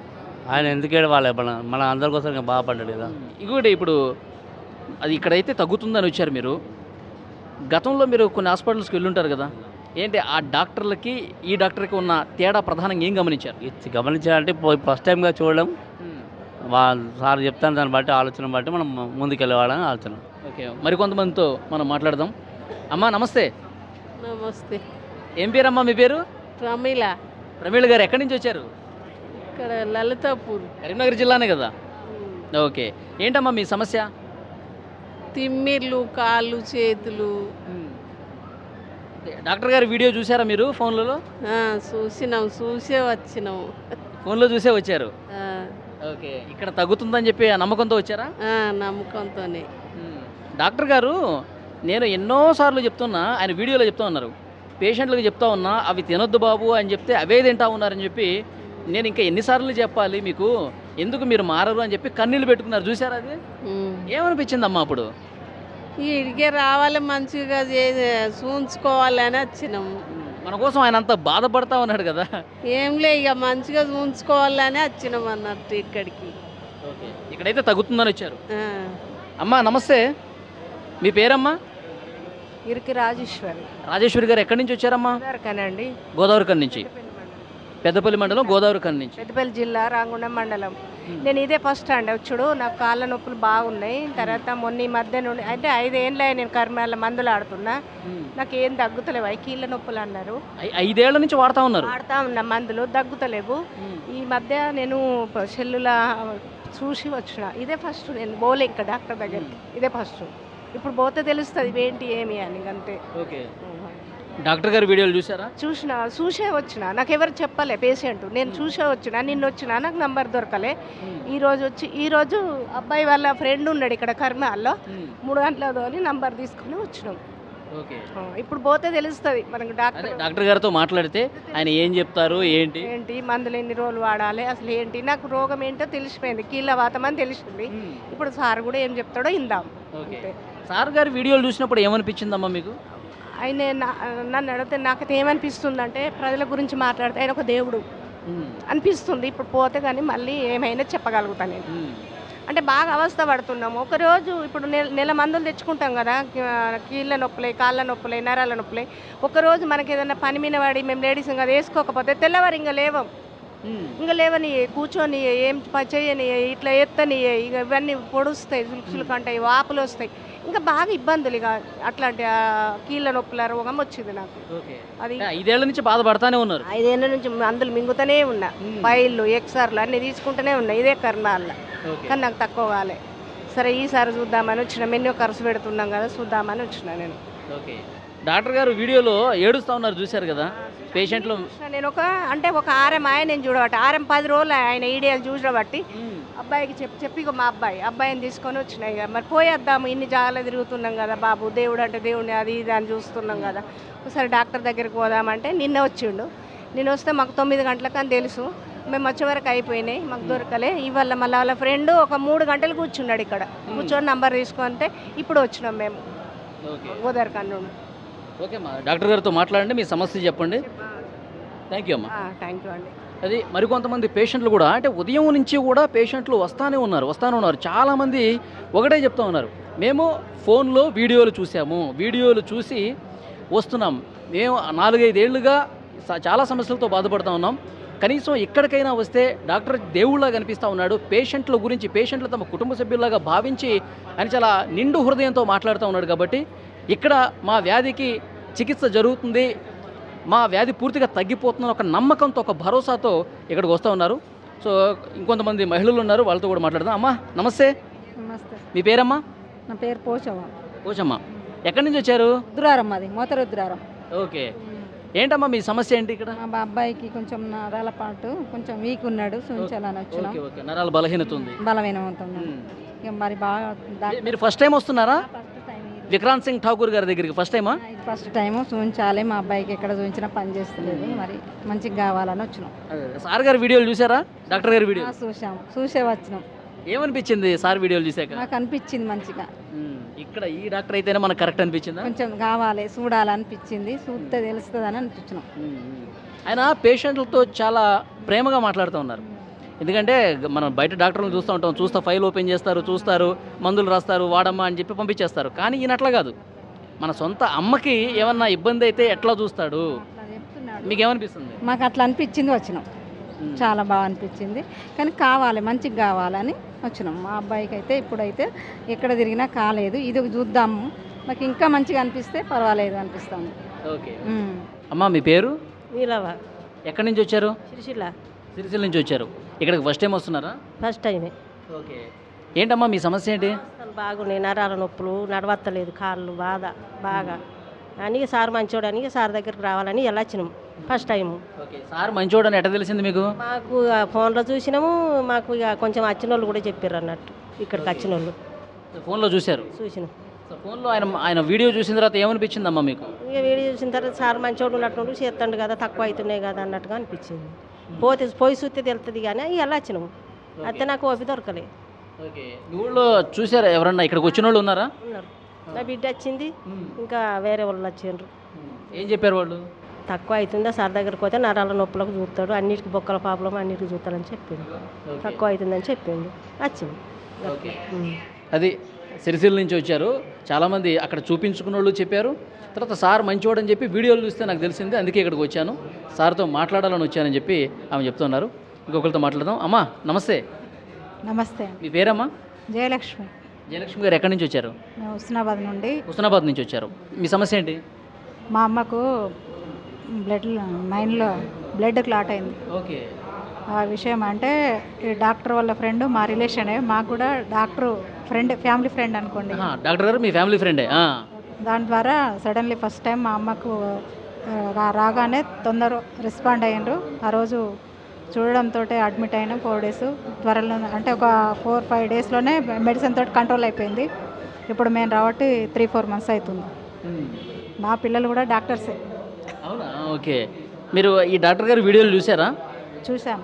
S8: ఆయన ఎందుకు వాళ్ళే మన అందరి కోసం బాగుపడ్డాడు కదా.
S2: ఇంకొకటి, ఇప్పుడు అది ఇక్కడైతే తగ్గుతుందని వచ్చారు మీరు. గతంలో మీరు కొన్ని హాస్పిటల్స్కి వెళ్ళుంటారు కదా, ఏంటి ఆ డాక్టర్లకి ఈ డాక్టర్కి ఉన్న తేడా ప్రధానంగా ఏం గమనించారు?
S8: గమనించాలంటే ఫస్ట్ టైంగా చూడడం, సార్ చెప్తాను దాన్ని బట్టి ఆలోచన బట్టి మనం ముందుకెళ్ళేవాడని ఆలోచన.
S2: ఓకే, మరికొంతమందితో మనం మాట్లాడదాం. అమ్మా నమస్తే.
S9: నమస్తే.
S2: ఏం పేరమ్మా మీ పేరు?
S9: ప్రమీల.
S2: ప్రమీళ గారు ఎక్కడి నుంచి వచ్చారు?
S9: ఇక్కడ లలితాపూర్.
S2: కరీంనగర్ జిల్లానే కదా? ఓకే. ఏంటమ్మా మీ సమస్య?
S9: తిమ్మిర్లు, కాళ్ళు, చేతులు.
S2: డాక్టర్ గారి వీడియో చూసారా మీరు ఫోన్లలో?
S9: చూసినాం, చూసే వచ్చినాం.
S2: ఫోన్లో చూసే వచ్చారు.
S9: ఆ,
S2: ఓకే. ఇక్కడ తగ్గుతుందని చెప్పి ఆ నమ్మకంతో వచ్చారా?
S9: నమ్మకంతోనే.
S2: డాక్టర్ గారు నేను ఎన్నోసార్లు చెప్తున్నా, ఆయన వీడియోలో చెప్తా ఉన్నారు, పేషెంట్లకు చెప్తా ఉన్నా అవి తినొద్దు బాబు అని చెప్తే అవే తింటా ఉన్నారని చెప్పి నేను ఇంకా ఎన్నిసార్లు చెప్పాలి మీకు, ఎందుకు మీరు మారరు అని చెప్పి కన్నీళ్ళు పెట్టుకున్నారు. చూసారా అది? ఏమనిపించిందమ్మా అప్పుడు?
S9: ఇడికే రావాలి, మంచిగా చూంచుకోవాలని వచ్చినాము.
S2: మన కోసం ఆయన అంత బాధపడతా ఉన్నాడు కదా.
S9: ఏంలే, ఇక మంచిగా చూంచుకోవాలని వచ్చినాం అన్నట్టు ఇక్కడికి.
S2: ఓకే. ఇక్కడైతే తగ్గుతుందని వచ్చారు. అమ్మా నమస్తే, మీ పేరమ్మా?
S10: ఇరికి రాజేశ్వరి.
S2: రాజేశ్వరి గారు ఎక్కడి నుంచి వచ్చారమ్మా?
S10: కనండి,
S2: గోదావరి కన్ నుంచి. పెద్దపల్లి మండలం, గోదావరి కన్ నుంచి.
S10: పెద్దపల్లి జిల్లా, రాంగుండం మండలం. నేను ఇదే ఫస్ట్ అండి వచ్చుడు. నాకు కాళ్ళ నొప్పులు బాగున్నాయి. తర్వాత మొన్న ఈ మధ్య నుండి అంటే 5 ఏళ్ళ నేను కర్మాల మందులు ఆడుతున్నా, నాకు ఏం తగ్గుతలేవు. కీళ్ళ నొప్పులు అన్నారు.
S2: 5 ఏళ్ల నుంచి వాడుతా ఉన్నారు?
S10: వాడుతా ఉన్నా, మందులు తగ్గుతలేవు. ఈ మధ్య నేను సెల్లుల చూసి వచ్చిన. ఇదే ఫస్ట్, నేను పోలే ఇంకా డాక్టర్ దగ్గరికి. ఇదే ఫస్ట్. ఇప్పుడు పోతే తెలుస్తుంది ఏంటి ఏమి అని, అంతే.
S2: ఓకే. డాక్టర్ గారి వీడియోలు చూసారా?
S10: చూసే వచ్చిన. నాకు ఎవరు చెప్పలే పేషెంట్, నేను చూసే వచ్చిన. నిన్న వచ్చిన, నాకు నంబర్ దొరకలే. ఈరోజు అబ్బాయి వాళ్ళ ఫ్రెండ్ ఉన్నాడు ఇక్కడ కర్మాల్లో, 3 గంటలతో నంబర్ తీసుకుని వచ్చినాం.
S2: ఓకే.
S10: ఇప్పుడు పోతే తెలుస్తుంది మనకు.
S2: డాక్టర్ గారితో మాట్లాడితే ఆయన ఏం చెప్తారు, ఏంటి
S10: మందులు ఎన్ని రోజులు వాడాలి, అసలు ఏంటి, నాకు రోగం ఏంటో తెలిసిపోయింది. కీళ్ళ వాతం అని తెలిసింది. ఇప్పుడు సార్ కూడా ఏం చెప్తాడో ఇందాం.
S2: సార్ గారి వీడియోలు చూసినప్పుడు ఏమనిపించిందమ్మా మీకు?
S10: ఆయన నన్ను అడిగితే నాకైతే ఏమనిపిస్తుంది అంటే, ప్రజల గురించి మాట్లాడితే ఆయన ఒక దేవుడు అనిపిస్తుంది. ఇప్పుడు పోతే కానీ మళ్ళీ ఏమైనా చెప్పగలుగుతాను నేను. అంటే బాగా అవస్థ పడుతున్నాము. ఒకరోజు ఇప్పుడు నెల మందులు తెచ్చుకుంటాం కదా, కీళ్ళ నొప్పులై, కాళ్ళ నొప్పులై, నరాల నొప్పులై. ఒకరోజు మనకి ఏదైనా పని మీద పడి మేము లేడీస్ ఇంకా వేసుకోకపోతే తెల్లవారు ఇంకా లేవని, కూర్చొని ఏం చేయని, ఇట్లా ఎత్తని, ఇక ఇవన్నీ పొడుస్తాయి, చులుకంటాయి, వాపులు వస్తాయి, ఇంకా బాగా ఇబ్బందులు. ఇక అట్లాంటి కీళ్ళ నొప్పుల రోగం వచ్చింది నాకు.
S2: అది 5 ఏళ్ల నుంచి బాధపడతానే ఉన్నారు.
S10: 5 ఏళ్ళ నుంచి మందులు మింగుతూనే ఉన్నా, ఫైళ్ళు, ఎక్స్ఆర్లు అన్నీ తీసుకుంటూనే ఉన్నా ఇదే కర్ణాల్లో. కానీ నాకు తక్కువ కాలే. సరే ఈసారి చూద్దామని వచ్చిన. ఎన్నో ఖర్చు పెడుతున్నాం కదా, చూద్దామని వచ్చిన నేను.
S2: ఓకే. డాక్టర్ గారు వీడియోలో ఏడుస్తూ ఉన్నారు, చూశారు కదా పేషెంట్లు.
S10: నేను ఒక ఆరం నేను చూడబట్టి 10 రోజులు ఆయన ఈడియాలు చూడబట్టి అబ్బాయికి చెప్పి మా అబ్బాయిని తీసుకొని వచ్చిన. ఇక మరి పోయేద్దాము, ఇన్ని జాగాలో తిరుగుతున్నాం కదా బాబు, దేవుడు అంటే దేవుడిని అది ఇది అని చూస్తున్నాం కదా, ఒకసారి డాక్టర్ దగ్గరికి పోదామంటే నిన్న వచ్చిండు. నేను వస్తే మాకు 9 గంటలకు అని తెలుసు. మేము వచ్చే వరకు అయిపోయినాయి, మాకు దొరకలే. ఇవాళ మళ్ళీ వాళ్ళ ఫ్రెండ్ ఒక 3 గంటలు కూర్చున్నాడు ఇక్కడ, కూర్చొని నంబర్ తీసుకుంటే ఇప్పుడు వచ్చినాం మేము గోదావరి కన్ను.
S2: ఓకే అమ్మా, డాక్టర్ గారితో మాట్లాడండి, మీ సమస్య చెప్పండి. థ్యాంక్ యూ అమ్మా.
S10: థ్యాంక్ యూ అండి.
S2: అది మరికొంతమంది పేషెంట్లు కూడా, అంటే ఉదయం నుంచి కూడా పేషెంట్లు వస్తానే ఉన్నారు. చాలామంది ఒకటే చెప్తూ ఉన్నారు, మేము ఫోన్లో వీడియోలు చూసాము, వీడియోలు చూసి వస్తున్నాం, మేము 4-5 ఏళ్ళుగా చాలా సమస్యలతో బాధపడుతూ ఉన్నాం, కనీసం ఇక్కడికైనా వస్తే డాక్టర్ దేవుళ్ళ కనిపిస్తూ ఉన్నాడు, పేషెంట్ల గురించి, పేషెంట్లు తమ కుటుంబ సభ్యుల్లాగా భావించి అని చాలా నిండు హృదయంతో మాట్లాడుతూ ఉన్నాడు. కాబట్టి ఇక్కడ మా వ్యాధికి చికిత్స జరుగుతుంది, మా వ్యాధి పూర్తిగా తగ్గిపోతుందని ఒక నమ్మకంతో, ఒక భరోసాతో ఇక్కడికి వస్తూ ఉన్నారు. సో ఇంకొంతమంది మహిళలు ఉన్నారు, వాళ్ళతో కూడా మాట్లాడదాం. అమ్మా నమస్తే.
S5: నమస్తే.
S2: మీ పేరమ్మా?
S5: నా పేరు పోచమ్మ.
S2: పోచమ్మ. ఎక్కడి నుంచి వచ్చారు?
S5: రుద్రారం, అది మోతరుద్రారం.
S2: ఓకే. ఏంటమ్మా మీ సమస్య ఏంటి ఇక్కడ?
S5: మా అబ్బాయికి కొంచెం నరాల పాటు కొంచెం వీక్ ఉన్నాడు, చూపించాలని వచ్చినాం.
S2: ఓకే. నరాల బలహీనత ఉంది.
S5: బలహీనమవుతుంది. ఇక మరి బాగా
S2: మీరు ఫస్ట్ టైం వస్తున్నారా? విక్రాంత్ సింగ్ ఠాకూర్ గారి దగ్గరికి ఫస్ట్ టైమా?
S5: ఫస్ట్ టైం చూపించాలి. మా అబ్బాయికి ఎక్కడ చూపించినా పని చేస్తలేదు, మరి మంచిగా కావాలని వచ్చినాం.
S2: సార్ గారి వీడియోలు చూసారా? డాక్టర్ గారి వీడియో
S5: చూసే వచ్చినాం.
S2: ఏమనిపించింది సార్ వీడియోలు చూసాక?
S5: నాకు అనిపించింది మంచిగా.
S2: ఇక్కడ ఈ డాక్టర్ అయితేనే మనకు కరెక్ట్ అనిపించిందా?
S5: కొంచెం కావాలి, చూడాలనిపించింది, చూస్తే తెలుస్తుంది అని అనిపించినాం.
S2: ఆయన పేషెంట్లతో చాలా ప్రేమగా మాట్లాడుతూ ఉన్నారు. ఎందుకంటే మనం బయట డాక్టర్లను చూస్తూ ఉంటాం, ఫైల్ ఓపెన్ చేస్తారు, చూస్తారు, మందులు రాస్తారు, వాడమ్మా అని చెప్పి పంపించేస్తారు. కానీ ఈయన అట్లా కాదు, మన సొంత అమ్మకి ఏమన్నా ఇబ్బంది అయితే ఎట్లా చూస్తాడు. మీకేమనిపిస్తుంది?
S5: మాకు అట్లా అనిపించింది, వచ్చినాం. చాలా బాగా అనిపించింది. కానీ కావాలి, మంచిగా కావాలని వచ్చినాం. మా అబ్బాయికి అయితే ఇప్పుడైతే ఎక్కడ తిరిగినా కాలేదు, ఇది చూద్దాము మాకు ఇంకా మంచిగా అనిపిస్తే పర్వాలేదు అనిపిస్తుంది.
S2: ఓకే. అమ్మా మీ పేరు?
S9: వీలవా
S2: ఎక్కడి నుంచి వచ్చారు?
S9: సిరిసిల్ల
S2: సిరిసిల్ల నుంచి వచ్చారు. ఇక్కడికి ఫస్ట్ టైం వస్తున్నారా?
S9: ఫస్ట్ టైమే.
S2: ఓకే. ఏంటమ్మా మీ సమస్య ఏంటి?
S9: బాగున్నాయి, నరాల నొప్పులు, నడవత్తలేదు, కాళ్ళు బాధ బాగా అని సార్ మంచోడని సార్ దగ్గరికి రావాలని ఎలా వచ్చినాం ఫస్ట్ టైము.
S2: ఓకే. సార్ మంచోడని ఎట్ట తెలిసింది మీకు?
S9: మాకు ఫోన్లో చూసినాము, మాకు ఇక కొంచెం వచ్చిన వాళ్ళు కూడా చెప్పారు అన్నట్టు, ఇక్కడికి వచ్చిన వాళ్ళు
S2: ఫోన్లో చూశారు?
S9: చూసినాం.
S2: ఫోన్లో ఆయన వీడియో చూసిన తర్వాత ఏమనిపించిందమ్మా మీకు?
S9: ఇక వీడియో చూసిన తర్వాత సార్ మంచోడు ఉన్నట్టు చేస్తాడు కదా, తక్కువ అవుతున్నాయి కదా అన్నట్టుగా అనిపించింది. పోయి చూస్తే తెలుస్తుంది కానీ ఎలా వచ్చినాము అయితే నాకు ఓపి దొరకలే.
S2: ఓకే. మీ ఊళ్ళో చూసారా ఎవరన్నా ఇక్కడికి వచ్చిన వాళ్ళు ఉన్నారా?
S9: ఉన్నారు. నా బిడ్డ వచ్చింది, ఇంకా వేరే వాళ్ళు వచ్చిండ్రు.
S2: ఏం చెప్పారు వాళ్ళు?
S9: తక్కువ అవుతుందా సార్ దగ్గరికి పోతే నరాల నొప్పులకు చూస్తాడు, అన్నిటికి బొక్కల ప్రాబ్లం అన్నిటికి చూస్తాడని చెప్పిండు. తక్కువ అవుతుందని చెప్పిండు, వచ్చింది.
S2: ఓకే. అది సిరిసిల్ల నుంచి వచ్చారు. చాలామంది అక్కడ చూపించుకున్న వాళ్ళు చెప్పారు. తర్వాత సార్ మంచివాడని చెప్పి వీడియోలు చూస్తే నాకు తెలిసింది, అందుకే ఇక్కడికి వచ్చాను, సార్తో మాట్లాడాలని వచ్చానని చెప్పి ఆమె చెప్తున్నారు. ఇంకొకరితో మాట్లాడదాం. అమ్మా నమస్తే.
S5: నమస్తే.
S2: మీ పేరమ్మా?
S5: జయలక్ష్మి.
S2: జయలక్ష్మి గారు ఎక్కడి నుంచి వచ్చారు?
S5: మేము హుస్నాబాద్ నుండి.
S2: హుస్నాబాద్ నుంచి వచ్చారు. మీ సమస్య ఏంటి?
S5: మా అమ్మకు మైండ్లో బ్లడ్ క్లాట్ అయింది.
S2: ఓకే.
S5: ఆ విషయం అంటే ఈ డాక్టర్ వాళ్ళ ఫ్రెండ్ మా రిలేషనే, మాకు కూడా డాక్టర్ ఫ్రెండ్, ఫ్యామిలీ ఫ్రెండ్ అనుకోండి.
S2: డాక్టర్ గారు మీ ఫ్యామిలీ ఫ్రెండే?
S5: దాని ద్వారా సడన్లీ ఫస్ట్ టైం మా అమ్మకు రాగానే తొందర రెస్పాండ్ అయ్యిండ్రు. ఆ రోజు చూడడంతో అడ్మిట్ అయినా 4 days త్వరలో, అంటే ఒక 4-5 daysలోనే మెడిసిన్ తోటి కంట్రోల్ అయిపోయింది. ఇప్పుడు మేము రాబట్టి 3-4 months అవుతుంది. మా పిల్లలు కూడా డాక్టర్సే.
S2: అవునా? ఓకే. మీరు ఈ డాక్టర్ గారు వీడియోలు చూసారా?
S5: చూసాం.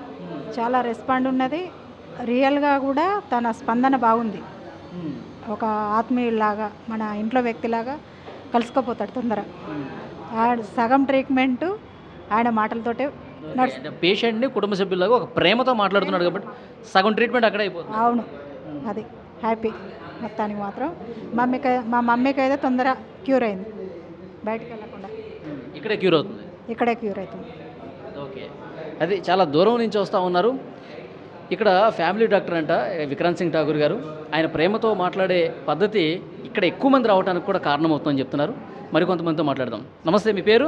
S5: చాలా రెస్పాండ్ ఉన్నది. రియల్గా కూడా తన స్పందన బాగుంది. ఒక ఆత్మీయులాగా, మన ఇంట్లో వ్యక్తిలాగా కలిసిపోతాడు తొందర. సగం ట్రీట్మెంట్ ఆయన మాటలతోటే
S2: పేషెంట్ని కుటుంబ సభ్యులాగా ఒక ప్రేమతో మాట్లాడుతున్నాడు కాబట్టి సగం ట్రీట్మెంట్ అక్కడే అయిపోతుంది.
S5: అవును, అది హ్యాపీ. మొత్తానికి మాత్రం మా మమ్మీకి అయితే తొందర క్యూర్ అయింది, బయటకు వెళ్ళకుండా.
S2: ఇక్కడే క్యూర్ అవుతుంది?
S5: ఇక్కడే క్యూర్ అవుతుంది.
S2: ఓకే. అది చాలా దూరం నుంచి వస్తూ ఉన్నారు. ఇక్కడ ఫ్యామిలీ డాక్టర్ అంట విక్రాంత్ సింగ్ ఠాకూర్ గారు. ఆయన ప్రేమతో మాట్లాడే పద్ధతి ఇక్కడ ఎక్కువ మంది రావడానికి కూడా కారణమవుతుందని చెప్తున్నారు. మరికొంతమందితో మాట్లాడదాం. నమస్తే, మీ పేరు?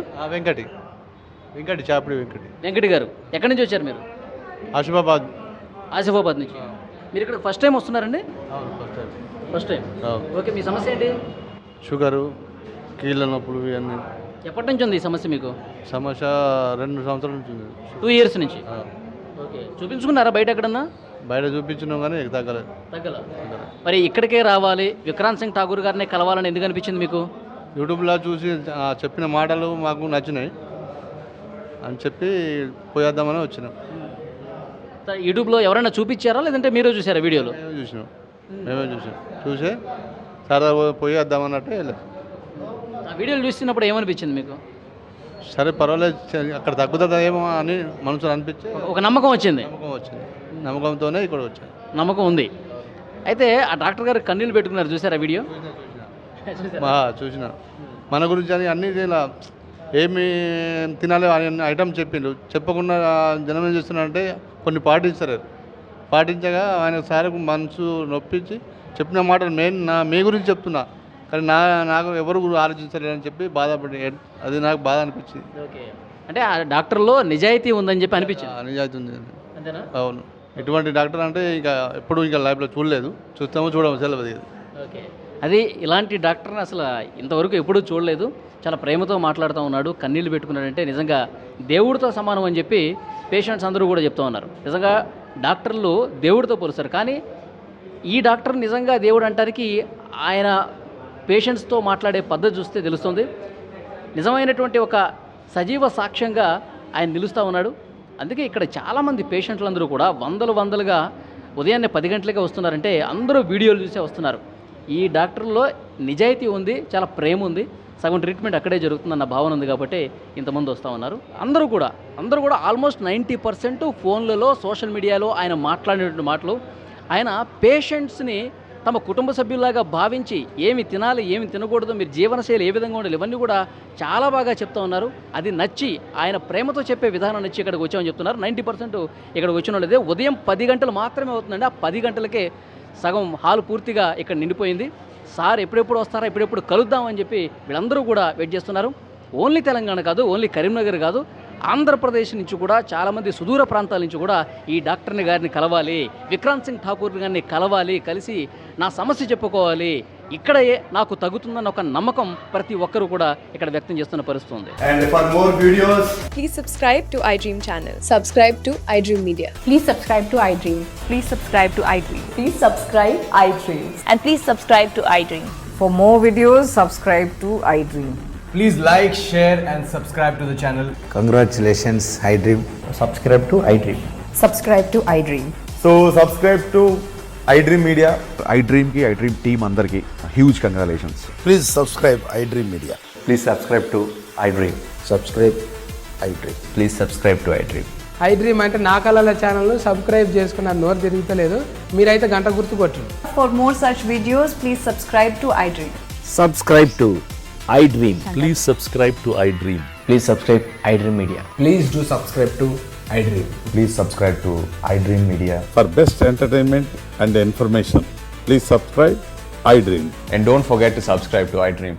S11: వెంకటి చాపిడి
S2: వెంకటి గారు. ఎక్కడి నుంచి వచ్చారు మీరు? ఆసిఫాబాద్ నుంచి. మీరు ఇక్కడ ఫస్ట్ టైం వస్తున్నారండి? First time. ఓకే. మీ సమస్య ఏంటి?
S11: షుగరు, కీళ్ళ నొప్పులు ఇవన్నీ.
S2: ఎప్పటి నుంచి ఉంది ఈ సమస్య మీకు?
S11: సమస్య 2 సంవత్సరాల నుంచి ఉంది.
S2: 2 years నుంచి. ఓకే. చూపించుకున్నారా బయట ఎక్కడన్నా?
S11: బయట చూపించినాం కానీ తగ్గలేదు.
S2: మరి ఇక్కడికే రావాలి, విక్రాంత్ సింగ్ ఠాకూర్ గారిని కలవాలని ఎందుకు అనిపించింది మీకు?
S11: యూట్యూబ్లో చూసి చెప్పిన మాటలు మాకు నచ్చినాయి అని చెప్పి పోయేద్దామని వచ్చినాం.
S2: యూట్యూబ్లో ఎవరైనా చూపించారా లేదంటే మీరే చూసారా వీడియోలో?
S11: మేమే చూసే సరదా పోయేద్దామన్నట్టు వెళ్ళాం.
S2: ఆ వీడియోలు చూస్తున్నప్పుడు ఏమనిపించింది మీకు?
S11: సరే పర్వాలేదు, అక్కడ తగ్గుతుందేమో అని మనసులో అనిపించి
S2: ఒక నమ్మకం వచ్చింది.
S11: నమ్మకంతోనే ఇక్కడ వచ్చాను.
S2: నమ్మకం ఉంది. అయితే ఆ డాక్టర్ గారు కన్నీళ్ళు పెట్టుకున్నారు, చూసారా వీడియో?
S11: చూసిన. మన గురించి అని అన్ని ఇలా ఏమి తినాలి అని ఐటమ్ చెప్పిండు. చెప్పకుండా జనం ఏం చేస్తున్నారంటే కొన్ని పాటించగా ఆయన సార్ మనసు నొప్పించి చెప్పిన మాటలు మీ గురించి చెప్తున్నా కానీ నాకు ఎవరు ఆలోచించలేదని చెప్పి బాధపడి, అది నాకు బాధ అనిపించింది.
S2: ఓకే. అంటే ఆ డాక్టర్లో నిజాయితీ ఉందని చెప్పి అనిపించింది?
S11: నిజాయితీ ఉంది.
S2: అంతేనా?
S11: అవును. ఎటువంటి డాక్టర్ అంటే ఇంకా ఎప్పుడు ఇంకా లైఫ్లో చూడలేదు, చూస్తామో చూడము తెలియదు.
S2: ఓకే. అది ఇలాంటి డాక్టర్ని అసలు ఇంతవరకు ఎప్పుడూ చూడలేదు. చాలా ప్రేమతో మాట్లాడుతూ ఉన్నాడు, కన్నీళ్ళు పెట్టుకున్నాడంటే నిజంగా దేవుడితో సమానం అని చెప్పి పేషెంట్స్ అందరూ కూడా చెప్తూ ఉన్నారు. నిజంగా డాక్టర్లు దేవుడితో పోలుస్తారు, కానీ ఈ డాక్టర్ నిజంగా దేవుడు అంటానికి ఆయన పేషెంట్స్తో మాట్లాడే పద్ధతి చూస్తే తెలుస్తుంది. నిజమైనటువంటి ఒక సజీవ సాక్ష్యంగా ఆయన నిలుస్తూ ఉన్నాడు. అందుకే ఇక్కడ చాలామంది పేషెంట్లందరూ కూడా వందలుగా ఉదయాన్నే 10 గంటలకే వస్తున్నారంటే అందరూ వీడియోలు చూసే వస్తున్నారు. ఈ డాక్టర్లో నిజాయితీ ఉంది, చాలా ప్రేమ ఉంది, సగం ట్రీట్మెంట్ అక్కడే జరుగుతుందన్న భావన ఉంది కాబట్టి ఇంతమంది వస్తూ ఉన్నారు. అందరూ కూడా ఆల్మోస్ట్ 90% ఫోన్లలో, సోషల్ మీడియాలో ఆయన మాట్లాడినటువంటి మాటలు, ఆయన పేషెంట్స్ని తమ కుటుంబ సభ్యుల్లాగా భావించి ఏమి తినాలి, ఏమి తినకూడదు, మీరు జీవనశైలి ఏ విధంగా ఉండాలి, ఇవన్నీ కూడా చాలా బాగా చెప్తూ ఉన్నారు. అది నచ్చి ఆయన ప్రేమతో చెప్పే విధానం నచ్చి ఇక్కడికి వచ్చామని చెప్తున్నారు. 90% ఇక్కడికి వచ్చిన వాళ్ళదే. ఉదయం 10 గంటలు మాత్రమే అవుతుందండి. ఆ 10 గంటలకే సగం హాల్ పూర్తిగా ఇక్కడ నిండిపోయింది. సార్ ఎప్పుడెప్పుడు వస్తారా, ఎప్పుడెప్పుడు కలుద్దామని చెప్పి వీళ్ళందరూ కూడా వెయిట్ చేస్తున్నారు. ఓన్లీ తెలంగాణ కాదు, ఓన్లీ కరీంనగర్ కాదు, ఆంధ్రప్రదేశ్ నుంచి కూడా చాలామంది సుదూర ప్రాంతాల నుంచి కూడా ఈ డాక్టర్ని గారిని కలవాలి, విక్రాంత్ సింగ్ ఠాకూర్ గారిని కలవాలి, కలిసి నా సమస్య చెప్పుకోవాలి, ఇక్కడే నాకు తగ్గుతుందన్న ఒక నమ్మకం ప్రతి ఒక్కరూ కూడా ఇక్కడ వ్యక్తం చేస్తున్న పరిస్థితి ఉంది.
S12: And for more videos,
S13: please subscribe to iDream channel. Subscribe to iDream Media.
S14: Please subscribe to iDream.
S13: Please subscribe to iDream.
S14: Please subscribe iDream.
S13: And please subscribe to iDream.
S14: For more videos, subscribe to iDream.
S12: please like, share and subscribe to the channel.
S15: Congratulations, iDream.
S12: Subscribe to iDream.
S14: Subscribe to iDream.
S12: So subscribe to iDream Media.
S15: iDream ki iDream team andarki huge congratulations.
S11: Please subscribe iDream Media.
S15: Please subscribe to iDream.
S11: Subscribe iDream.
S15: Please subscribe to iDream.
S16: iDream అంటే నా కళల ఛానల్ను subscribe చేసుకున్న నోరు తిరుగుతలేదు, మీరైతే గంట గుర్తు కొట్టండి.
S14: For more such videos, please subscribe to iDream.
S15: Subscribe to iDream.
S8: Please subscribe to iDream.
S15: Please subscribe iDream Media.
S12: Please do subscribe to iDream.
S15: Please subscribe to iDream Media.
S11: For best entertainment and information, please subscribe iDream.
S15: And don't forget to subscribe to iDream.